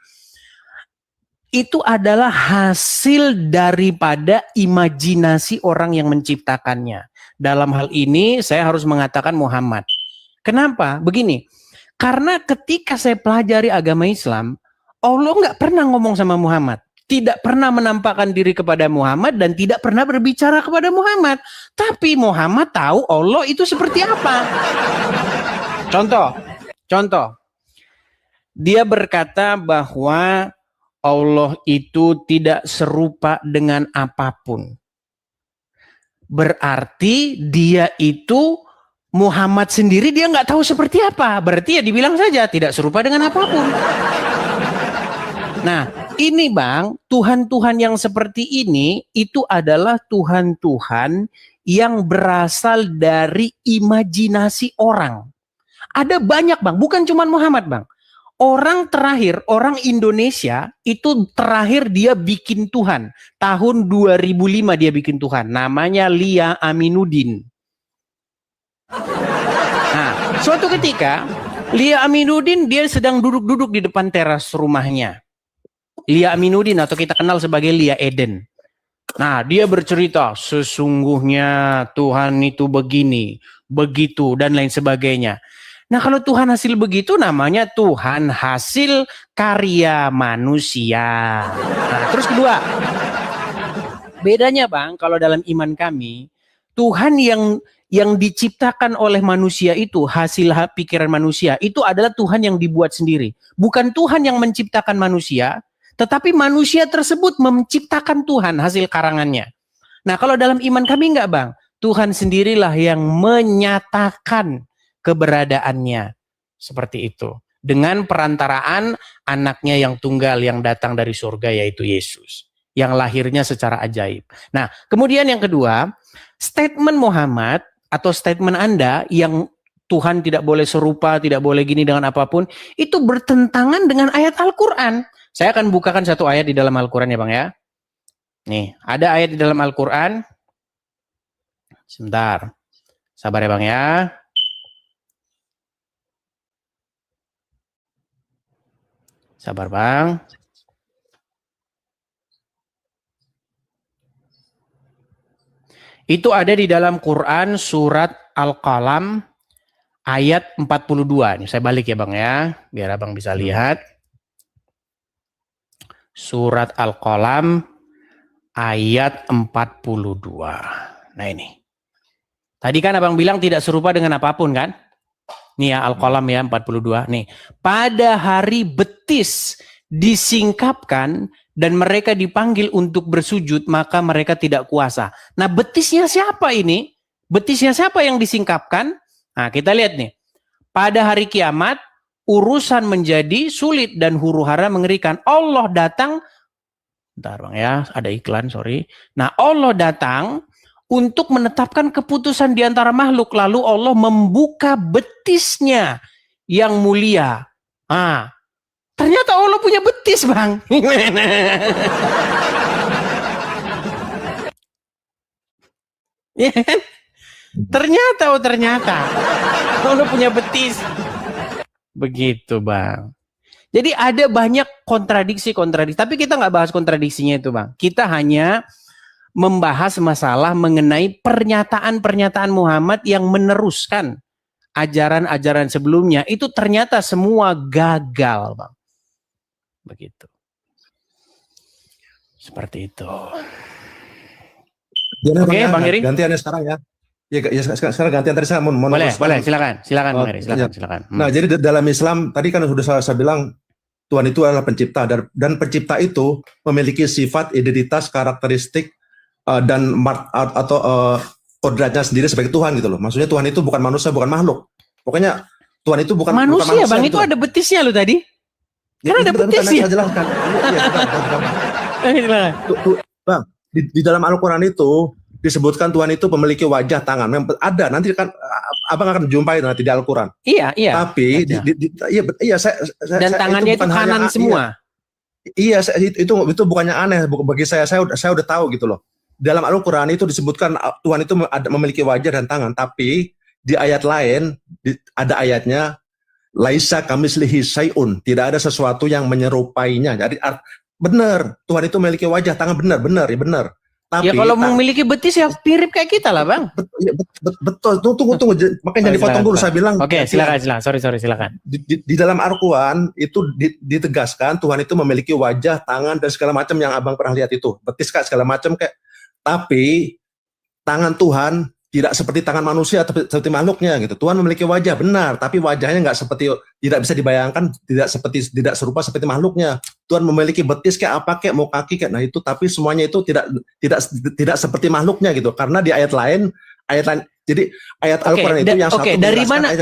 Itu adalah hasil daripada imajinasi orang yang menciptakannya. Dalam hal ini saya harus mengatakan Muhammad. Kenapa? Begini, karena ketika saya pelajari agama Islam, Allah nggak pernah ngomong sama Muhammad. Tidak pernah menampakkan diri kepada Muhammad dan tidak pernah berbicara kepada Muhammad. Tapi Muhammad tahu Allah itu seperti apa. Contoh. Dia berkata bahwa Allah itu tidak serupa dengan apapun. Berarti dia itu Muhammad sendiri dia nggak tahu seperti apa. Berarti ya dibilang saja tidak serupa dengan apapun. Nah ini bang, Tuhan-Tuhan yang seperti ini itu adalah Tuhan-Tuhan yang berasal dari imajinasi orang. Ada banyak bang, bukan cuma Muhammad bang. Orang Indonesia itu terakhir dia bikin Tuhan. Tahun 2005 dia bikin Tuhan. Namanya Lia Aminuddin. Nah, suatu ketika Lia Aminuddin dia sedang duduk-duduk di depan teras rumahnya. Lia Aminuddin atau kita kenal sebagai Lia Eden. Nah, dia bercerita sesungguhnya Tuhan itu begini, begitu dan lain sebagainya. Nah kalau Tuhan hasil begitu namanya Tuhan hasil karya manusia. Nah terus kedua, bedanya bang kalau dalam iman kami, Tuhan yang diciptakan oleh manusia itu hasil pikiran manusia itu adalah Tuhan yang dibuat sendiri. Bukan Tuhan yang menciptakan manusia, tetapi manusia tersebut menciptakan Tuhan hasil karangannya. Nah kalau dalam iman kami enggak bang, Tuhan sendirilah yang menyatakan keberadaannya seperti itu dengan perantaraan anaknya yang tunggal yang datang dari surga yaitu Yesus yang lahirnya secara ajaib. Nah kemudian yang kedua, statement Muhammad atau statement Anda yang Tuhan tidak boleh serupa, tidak boleh gini dengan apapun, itu bertentangan dengan ayat Al-Quran. Saya akan bukakan satu ayat di dalam Al-Quran ya bang ya. Nih ada ayat di dalam Al-Quran. Sebentar, sabar ya bang ya. Sabar bang. Itu ada di dalam Quran surat Al-Qalam ayat 42. Ini saya balik ya bang ya, biar abang bisa lihat. Surat Al-Qalam ayat 42. Nah ini. Tadi kan abang bilang tidak serupa dengan apapun kan? Nih ya Al-Qalam ya 42. Nih, pada hari betis disingkapkan dan mereka dipanggil untuk bersujud, maka mereka tidak kuasa. Nah, betisnya siapa ini? Betisnya siapa yang disingkapkan? Nah, kita lihat nih. Pada hari kiamat, urusan menjadi sulit dan huru-hara mengerikan. Allah datang, bentar Bang ya, ada iklan, sorry. Nah, Allah datang untuk menetapkan keputusan di antara makhluk. Lalu Allah membuka betisnya yang mulia. Ah, ternyata Allah punya betis, Bang. Ya kan? Ternyata Allah punya betis. Begitu, Bang. Jadi ada banyak kontradiksi. Tapi kita nggak bahas kontradiksinya itu, Bang. Kita hanya membahas masalah mengenai pernyataan-pernyataan Muhammad yang meneruskan ajaran-ajaran sebelumnya. Itu ternyata semua gagal, Bang. Begitu. Seperti itu.
Oke, Bang Iri. Gantiannya sekarang ya. Ya, sekarang gantian tadi saya mau
boleh, silakan Bang Iri, silakan.
Nah, jadi dalam Islam tadi kan sudah saya bilang Tuhan itu adalah pencipta, dan pencipta itu memiliki sifat, identitas, karakteristik dan kodratnya sendiri sebagai Tuhan gitu loh. Maksudnya Tuhan itu bukan manusia, bukan makhluk. Pokoknya Tuhan itu bukan manusia,
Bang, itu ada betisnya loh tadi. Kan ada betisnya.
Saya jelaskan. Bang, di dalam Al-Quran itu disebutkan Tuhan itu memiliki wajah, tangan. Ada, nanti kan Abang akan jumpai nanti di Al-Quran.
Iya.
Tapi
dan tangannya itu kanan semua.
Iya, itu bukannya aneh bagi saya udah tahu gitu loh. Dalam Al-Quran itu disebutkan Tuhan itu memiliki wajah dan tangan, tapi di ayat lain ada ayatnya laisa kamitslihi syai'un, tidak ada sesuatu yang menyerupainya. Jadi benar, Tuhan itu memiliki wajah, tangan, benar. Tapi
ya kalau memiliki betis ya mirip kayak kita lah, Bang.
Betul. Tunggu. Makanya jangan dipotong dulu, saya bilang.
Oke, silakan. Sorry, silakan.
Di dalam Al-Quran itu ditegaskan Tuhan itu memiliki wajah, tangan, dan segala macam yang Abang pernah lihat itu. Betis Kak, segala macam kayak. Tapi tangan Tuhan tidak seperti tangan manusia, seperti makhluknya gitu. Tuhan memiliki wajah, benar, tapi wajahnya tidak bisa dibayangkan, tidak serupa seperti makhluknya. Tuhan memiliki betis kayak apa, kayak mau kaki kayak, nah itu, tapi semuanya itu tidak seperti makhluknya gitu. Karena di ayat lain, jadi ayat Al-Quran itu yang satu.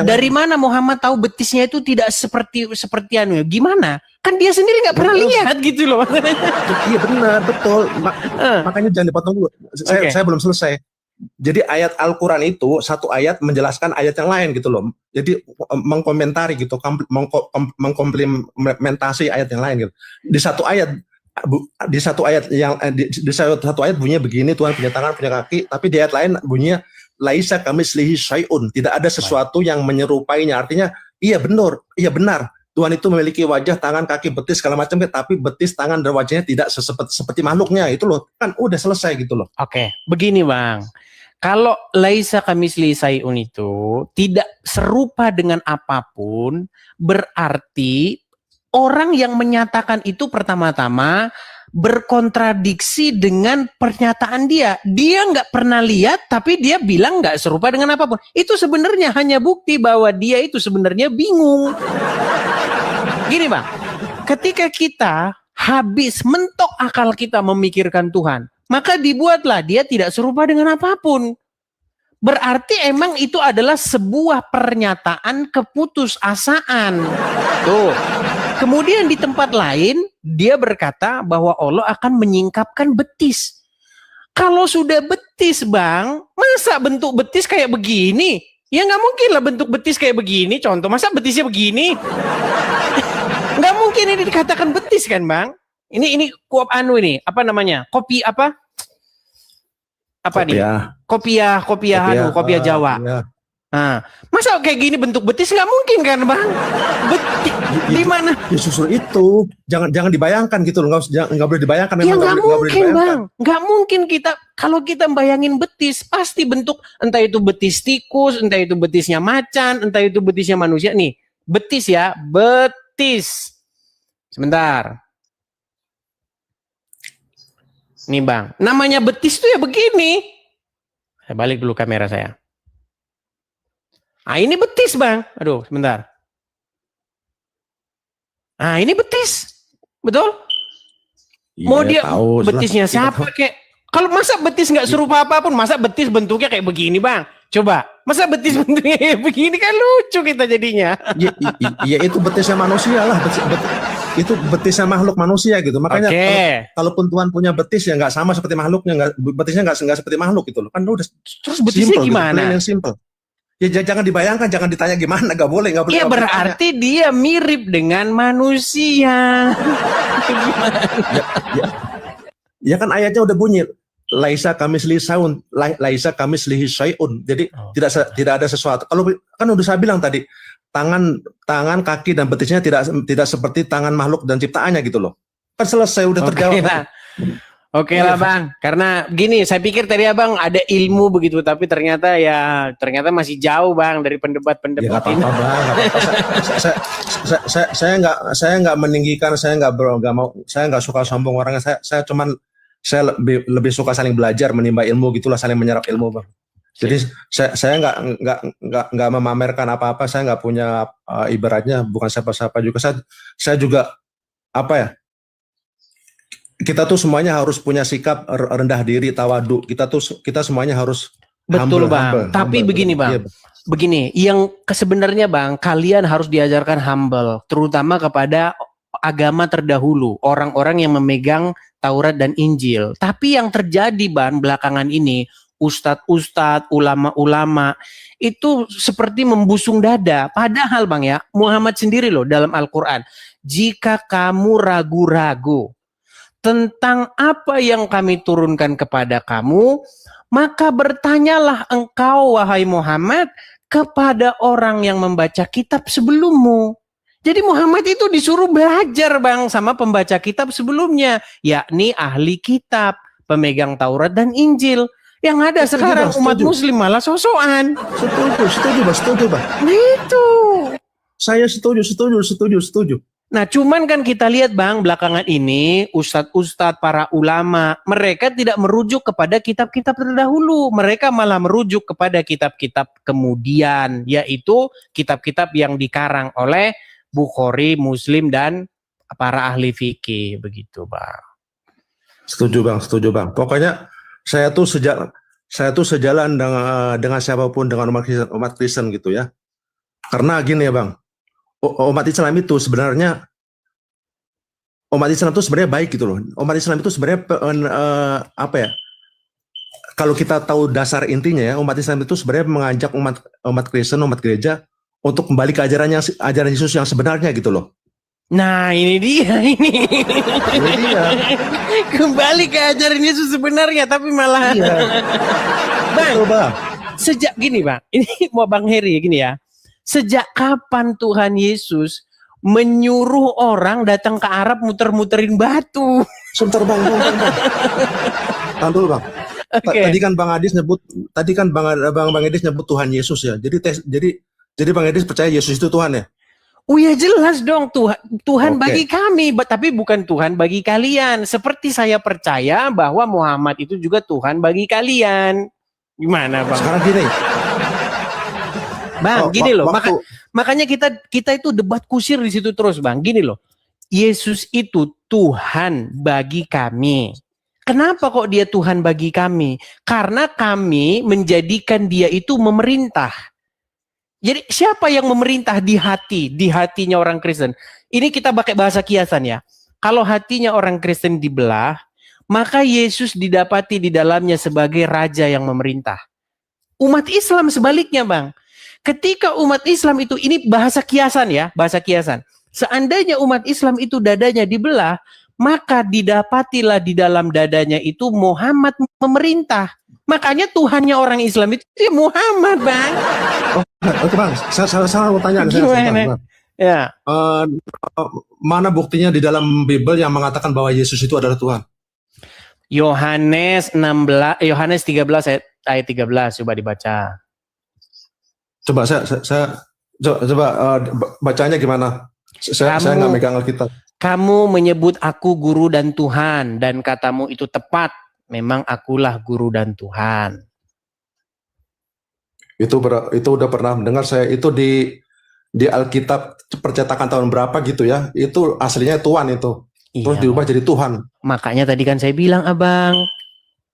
Dari mana Muhammad tahu betisnya itu tidak seperti anu? Gimana? Kan dia sendiri nggak pernah lihat gitu loh.
Iya benar, betul. Makanya jangan dipotong dulu. Saya belum selesai. Jadi ayat Al-Quran itu satu ayat menjelaskan ayat yang lain gitu loh. Jadi mengkomentari gitu, mengkomplementasi ayat yang lain gitu. Di satu ayat bunyinya begini, Tuhan punya tangan, punya kaki, tapi di ayat lain bunyinya laisa kamitslihi syai'un, tidak ada sesuatu yang menyerupainya. Artinya iya benar. Tuhan itu memiliki wajah, tangan, kaki, betis segala macam, tapi betis, tangan, dan wajahnya tidak seperti makhluknya. Itu loh, kan udah selesai gitu loh.
Oke, begini Bang. Kalau laisa kamitslihi syai'un itu tidak serupa dengan apapun, berarti orang yang menyatakan itu pertama-tama berkontradiksi dengan pernyataan dia. Dia nggak pernah lihat, tapi dia bilang nggak serupa dengan apapun. Itu sebenarnya hanya bukti bahwa dia itu sebenarnya bingung. Gini Bang, ketika kita habis mentok akal kita memikirkan Tuhan, maka dibuatlah dia tidak serupa dengan apapun. Berarti emang itu adalah sebuah pernyataan keputusasaan. Tuh. Kemudian di tempat lain, dia berkata bahwa Allah akan menyingkapkan betis. Kalau sudah betis, Bang, masa bentuk betis kayak begini? Ya nggak mungkin lah bentuk betis kayak begini. Contoh, masa betisnya begini? Nggak mungkin ini dikatakan betis kan, Bang? Ini kuap anu ini, apa namanya? Kopi apa? Apa nih? Kopiah Jawa.
Ya.
Nah, masa kayak gini bentuk betis nggak mungkin kan, Bang? Betis di mana?
Ya justru itu, jangan dibayangkan gitu loh, nggak boleh dibayangkan.
Ya nggak mungkin, Bang. Nggak mungkin kalau kita bayangin betis, pasti bentuk entah itu betis tikus, entah itu betisnya macan, entah itu betisnya manusia. Nih, betis ya, betis. Sebentar. Nih Bang, namanya betis tuh ya begini. Saya balik dulu kamera saya. Ah ini betis Bang. Aduh sebentar. Ah ini betis. Betul? Mau dia
tahu,
betisnya
jelas, kita
siapa
tahu.
kek? Kalau masa betis nggak serupa apapun, masa betis bentuknya kayak begini bang? Coba, masa betis bentuknya kayak begini kan lucu kita jadinya.
Ya itu betisnya manusia lah, itu betisnya makhluk manusia gitu. Makanya kalaupun Tuhan punya betis ya nggak sama seperti makhluknya, betisnya nggak seperti makhluk gitu loh. Kan udah
terus betisnya
simple,
gimana?
Gitu, yang simple. Ya jangan dibayangkan, jangan ditanya gimana, nggak boleh.
Ya berarti dia mirip dengan manusia.
Ya kan ayatnya udah bunyi, laisa kamislihi syai'un, laisa kamislihi syai'un. Jadi tidak ada sesuatu. Kalau kan udah saya bilang tadi, tangan, kaki dan betisnya tidak seperti tangan makhluk dan ciptaannya gitu loh. Kan selesai, udah terjawab.
Oke lah bang, karena gini, saya pikir tadi abang ada ilmu begitu, tapi ternyata masih jauh bang dari pendebat-pendebat
ini. Ya, saya nggak meninggikan, saya nggak suka sombong orangnya. Saya lebih suka saling belajar, menimba ilmu gitulah, saling menyerap ilmu bang. Jadi saya nggak memamerkan apa-apa, saya nggak punya ibaratnya bukan siapa-siapa juga. Saya juga apa ya? Kita tuh semuanya harus punya sikap rendah diri, tawadu. Kita semuanya harus
betul bang. Tapi begini bang, begini, yang sebenarnya bang, kalian harus diajarkan humble, terutama kepada agama terdahulu, orang-orang yang memegang Taurat dan Injil. Tapi yang terjadi bang belakangan ini, ustadz-ustadz, ulama-ulama itu seperti membusung dada. Padahal bang ya, Muhammad sendiri loh dalam Al-Quran, jika kamu ragu-ragu tentang apa yang kami turunkan kepada kamu, maka bertanyalah engkau wahai Muhammad kepada orang yang membaca kitab sebelummu. Jadi Muhammad itu disuruh belajar bang sama pembaca kitab sebelumnya, yakni ahli kitab, pemegang Taurat dan Injil. Yang ada sekarang umat muslim malah sosokan.
Setuju bang.
Nah itu.
Saya setuju.
Nah cuman kan kita lihat bang belakangan ini ustadz-ustadz para ulama mereka tidak merujuk kepada kitab-kitab terdahulu, mereka malah merujuk kepada kitab-kitab kemudian, yaitu kitab-kitab yang dikarang oleh Bukhari, Muslim dan para ahli fikih begitu bang.
Setuju bang. Pokoknya saya tuh sejalan dengan siapapun, dengan umat Kristen gitu ya. Karena gini ya bang. Umat Islam itu sebenarnya baik gitu loh. Umat Islam itu sebenarnya apa ya? Kalau kita tahu dasar intinya ya, umat Islam itu sebenarnya mengajak umat Kristen, umat gereja untuk kembali ke ajaran Yesus yang sebenarnya gitu loh.
Nah ini dia. Kembali ke ajaran Yesus sebenarnya, tapi malah bang. Sejak gini bang, ini mau Bang Heri gini ya. Sejak kapan Tuhan Yesus menyuruh orang datang ke Arab muter-muterin batu?
Sebentar bang. Tahan bang. Okay. Tadi kan Bang Adis nyebut Tuhan Yesus ya. Jadi Bang Adis percaya Yesus itu Tuhan ya?
Oh ya jelas dong, Tuhan bagi kami, tapi bukan Tuhan bagi kalian. Seperti saya percaya bahwa Muhammad itu juga Tuhan bagi kalian. Gimana bang?
Sekarang gini.
Bang, gini loh, makanya kita itu debat kusir di situ terus, bang. Gini loh, Yesus itu Tuhan bagi kami. Kenapa kok dia Tuhan bagi kami? Karena kami menjadikan dia itu memerintah. Jadi siapa yang memerintah di hatinya orang Kristen? Ini kita pakai bahasa kiasan ya. Kalau hatinya orang Kristen dibelah, maka Yesus didapati di dalamnya sebagai raja yang memerintah. Umat Islam sebaliknya, bang. Ketika umat Islam itu, ini bahasa kiasan ya, bahasa kiasan. Seandainya umat Islam itu dadanya dibelah, maka didapatilah di dalam dadanya itu Muhammad memerintah. Makanya Tuhannya orang Islam itu ya Muhammad, bang.
Oke bang, saya mau tanya.
Gimana? Ya.
Mana buktinya di dalam Bible yang mengatakan bahwa Yesus itu adalah Tuhan?
Yohanes 13 ayat 13 coba dibaca.
Coba coba bacanya gimana? Saya nggak megang Alkitab.
Kamu menyebut aku guru dan Tuhan, dan katamu itu tepat. Memang akulah guru dan Tuhan.
Itu udah pernah mendengar saya. Itu di Alkitab percetakan tahun berapa gitu ya? Itu aslinya Tuhan itu. terus
Iya,
diubah
Bang.
jadi Tuhan.
Makanya tadi kan saya bilang, Abang,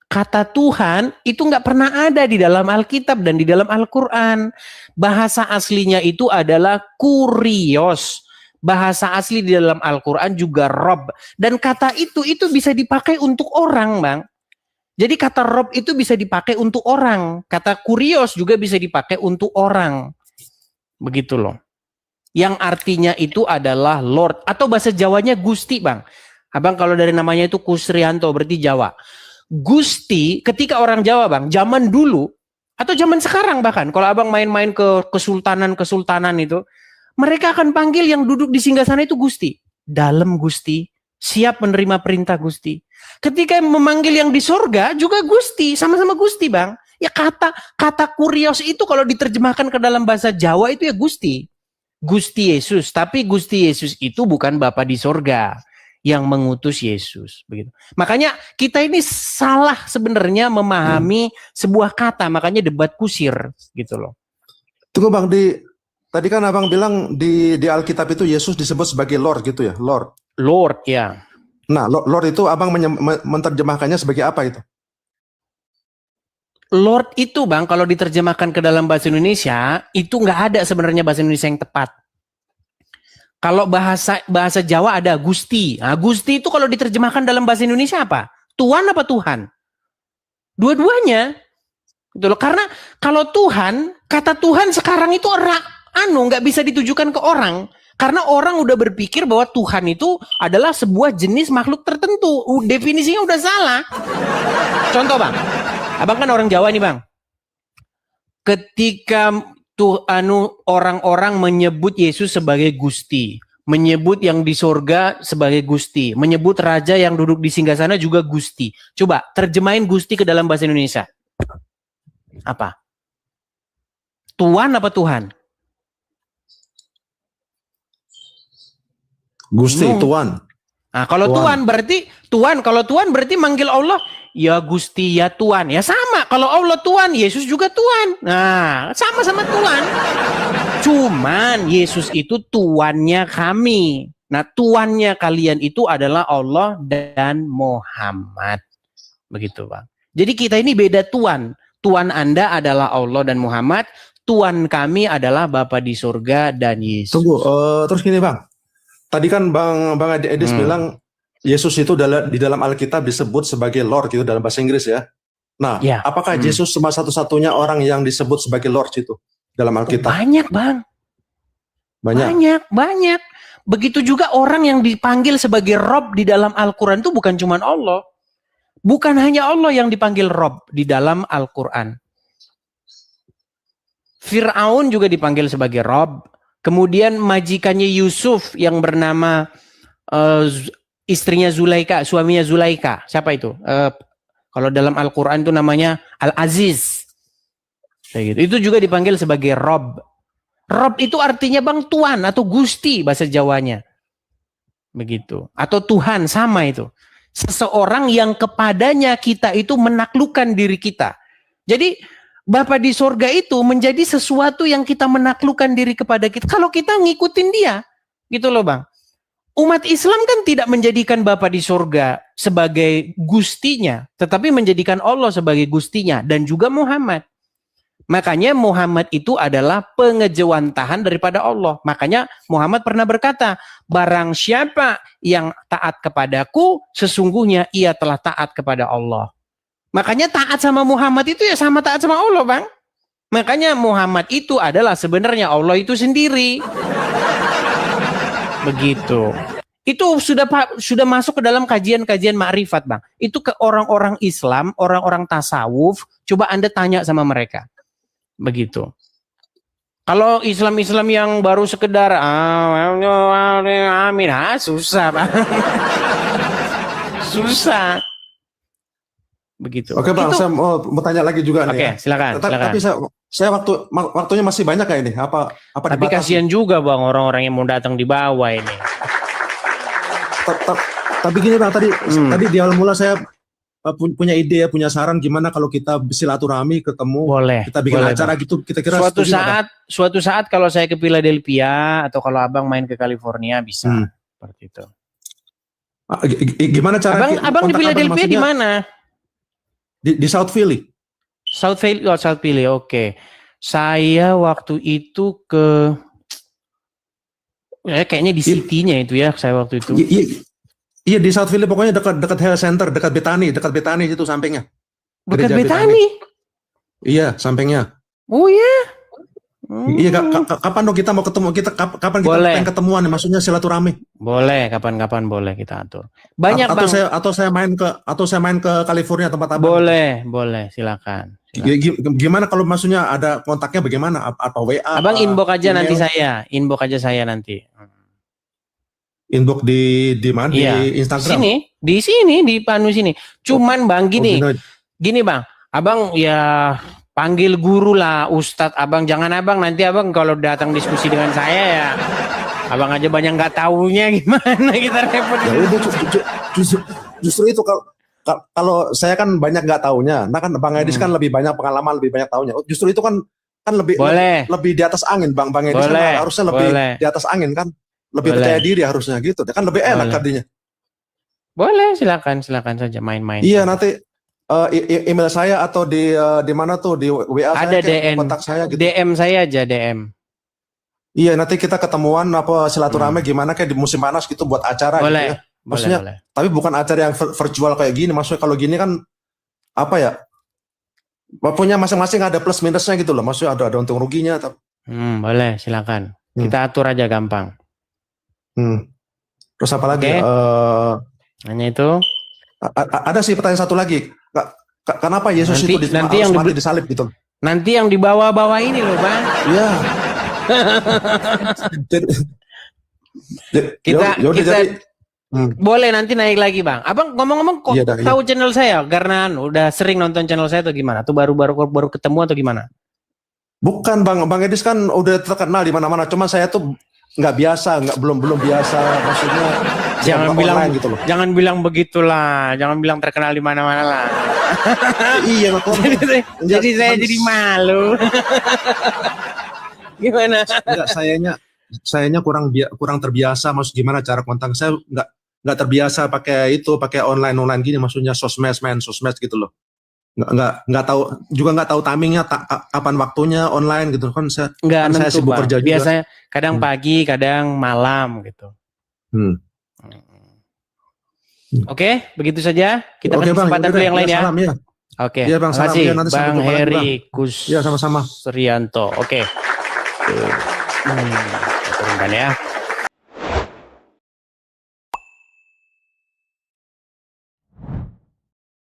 kata Tuhan itu nggak pernah ada di dalam Alkitab dan di dalam Al-Quran. Bahasa aslinya itu adalah kurios. Bahasa asli di dalam Al-Quran juga rob. Dan kata itu bisa dipakai untuk orang, Bang. Jadi kata rob itu bisa dipakai untuk orang. Kata kurios juga bisa dipakai untuk orang. Begitu loh. Yang artinya itu adalah Lord. Atau bahasa Jawanya Gusti, Bang. Abang kalau dari namanya itu Kusrianto, berarti Jawa. Gusti, ketika orang Jawa, Bang, zaman dulu, atau zaman sekarang bahkan, kalau abang main-main ke kesultanan itu, mereka akan panggil yang duduk di singgasana itu Gusti. Dalam Gusti, siap menerima perintah Gusti. Ketika memanggil yang di sorga juga Gusti, sama-sama Gusti, Bang. Ya kata kurios itu kalau diterjemahkan ke dalam bahasa Jawa itu ya Gusti. Gusti Yesus, tapi Gusti Yesus itu bukan Bapa di sorga yang mengutus Yesus, begitu. Makanya kita ini salah sebenarnya memahami sebuah kata, makanya debat kusir gitu loh.
Tunggu Bang, tadi kan Abang bilang di Alkitab itu Yesus disebut sebagai Lord gitu ya, Lord.
Lord ya.
Nah, Lord itu Abang menerjemahkannya sebagai apa itu?
Lord itu, Bang, kalau diterjemahkan ke dalam bahasa Indonesia, itu nggak ada sebenarnya bahasa Indonesia yang tepat. Kalau bahasa Jawa ada Gusti. Nah, Gusti itu kalau diterjemahkan dalam bahasa Indonesia apa? Tuan apa Tuhan? Dua-duanya. Gitu loh. Karena kalau Tuhan, kata Tuhan sekarang itu nggak bisa ditujukan ke orang. Karena orang udah berpikir bahwa Tuhan itu adalah sebuah jenis makhluk tertentu. Definisinya udah salah. Contoh, Bang. Abang kan orang Jawa nih, Bang. Ketika orang-orang menyebut Yesus sebagai Gusti, menyebut yang di sorga sebagai Gusti, menyebut raja yang duduk di singgasana juga Gusti. Coba terjemahin Gusti ke dalam bahasa Indonesia. Apa? Tuan apa Tuhan?
Gusti, Tuan.
Nah, kalau Tuan berarti manggil Allah ya Gusti ya Tuan. Ya sama, kalau Allah Tuan, Yesus juga Tuan. Nah, sama-sama Tuan. Cuman Yesus itu tuannya kami. Nah, tuannya kalian itu adalah Allah dan Muhammad. Begitu, Bang. Jadi kita ini beda tuan. Tuan Anda adalah Allah dan Muhammad. Tuan kami adalah Bapa di surga dan Yesus.
Tunggu, terus gini, Bang. Tadi kan Bang Edis bilang Yesus itu di dalam Alkitab disebut sebagai Lord gitu dalam bahasa Inggris ya. Nah, ya. Apakah Yesus cuma satu-satunya orang yang disebut sebagai Lord itu dalam Alkitab?
Banyak, Bang. Banyak. Begitu juga orang yang dipanggil sebagai Rob di dalam Al-Quran itu bukan cuma Allah. Bukan hanya Allah yang dipanggil Rob di dalam Al-Quran. Fir'aun juga dipanggil sebagai Rob. Kemudian majikannya Yusuf yang bernama istrinya Zulaika, suaminya Zulaika. Siapa itu? Kalau dalam Al-Quran itu namanya Al-Aziz. Gitu. Itu juga dipanggil sebagai Rob. Rob itu artinya Bang Tuan atau Gusti bahasa Jawanya. Begitu. Atau Tuhan, sama itu. Seseorang yang kepadanya kita itu menaklukkan diri kita. Jadi Bapa di sorga itu menjadi sesuatu yang kita menaklukkan diri kepada kita. Kalau kita ngikutin dia. Gitu loh, Bang. Umat Islam kan tidak menjadikan Bapa di sorga sebagai gustinya. Tetapi menjadikan Allah sebagai gustinya. Dan juga Muhammad. Makanya Muhammad itu adalah pengejawantahan daripada Allah. Makanya Muhammad pernah berkata, barang siapa yang taat kepadaku, sesungguhnya ia telah taat kepada Allah. Makanya taat sama Muhammad itu ya sama taat sama Allah, Bang. Makanya Muhammad itu adalah sebenarnya Allah itu sendiri. Begitu. Itu sudah masuk ke dalam kajian-kajian ma'rifat, Bang. Itu ke orang-orang Islam, orang-orang tasawuf, coba Anda tanya sama mereka. Begitu. Kalau Islam-Islam yang baru sekedar amin, susah, Bang. Susah. Begitu.
Oke, Bang, saya mau tanya lagi juga nih.
Oke, silakan.
Tapi saya waktunya masih banyak kayak ini. Apa
tapi kasihan juga, Bang, orang-orang yang mau datang di bawah ini.
Tapi gini, Bang, tadi di awal mula saya punya ide, punya saran gimana kalau kita silaturahmi ketemu, kita bikin acara, Bang. Gitu, kita kira
suatu saat kalau saya ke Philadelphia atau kalau Abang main ke California bisa seperti itu.
Gimana cara
Abang di
kontak
Philadelphia
maksudnya?
di mana?
Di South Philly.
South Philly, oke. Saya waktu itu kayaknya di City-nya itu ya, saya waktu itu.
Iya di South Philly, pokoknya dekat Health Center, dekat Bethany itu sampingnya.
Dekat
Gereja
Bethany?
Iya, sampingnya.
Oh ya?
Iya, kapan dong kita mau ketemu? Kapan kita pengen ketemuan? Maksudnya silaturahmi.
Boleh, kapan-kapan boleh kita atur. Banyak Bang.
Atau saya main ke California tempat abang.
Boleh, silakan.
Gimana kalau maksudnya ada kontaknya bagaimana? Apa WA?
Abang inbox aja nanti saya nanti.
Inbox di mana?
Iya.
Di Instagram.
Di sini di Panu sini. Cuman Bang gini Bang, Abang ya panggil guru lah, Ustadz. Abang jangan nanti abang kalau datang diskusi dengan saya ya, abang aja banyak nggak taunya, gimana kita repot.
Ya udah, justru itu kalau saya kan banyak nggak taunya. Nah kan Bang Edis kan lebih banyak pengalaman, lebih banyak taunya. Justru itu kan lebih di atas angin, Bang Edis kan harusnya lebih di atas angin kan, lebih percaya diri harusnya gitu. Kan lebih enak tadinya.
Boleh, silakan saja main-main.
Iya, nanti email saya atau di mana tuh di WA
ada
saya, kontak saya gitu.
DM saya aja, DM.
Iya, nanti kita ketemuan apa silaturahmi gimana kayak di musim panas gitu buat acara gitu ya. Maksudnya, boleh. Tapi bukan acara yang virtual kayak gini. Maksudnya kalau gini kan apa ya? Punya masing-masing ada plus minusnya gitu loh. Maksudnya ada untung ruginya.
Boleh, silakan. Kita atur aja gampang.
Terus apa lagi?
Hanya itu.
Ada sih pertanyaan satu lagi. Kenapa Yesus itu mati disalib gitu?
Nanti yang di bawah-bawah ini loh, Bang.
Iya.
kita boleh nanti naik lagi, Bang. Abang ngomong-ngomong kok tahu channel saya karena udah sering nonton channel saya atau gimana? Tuh baru ketemu atau gimana?
Bukan, Bang Edis kan udah terkenal di mana-mana. Cuma saya tuh nggak biasa, belum biasa, maksudnya
jangan bilang gitu loh. Jangan bilang begitulah, jangan bilang terkenal di mana-mana lah.
Iya,
jadi saya jadi malu. Gimana?
Enggak, sayanya kurang terbiasa, maksud gimana cara kontak saya nggak terbiasa pakai online gini, maksudnya sosmed gitu loh. Nggak tahu timingnya kapan waktunya online gitu kan, saya sibuk kerja juga.
Biasanya kadang pagi, kadang malam gitu. Oke, begitu saja. Kita kasih kesempatan dulu yang lain ya.
Salam, ya.
Oke.
Ya, Bang,
terima kasih Bang Heri
Ya, sama-sama.
Kusrianto. Oke. Turunkan ya.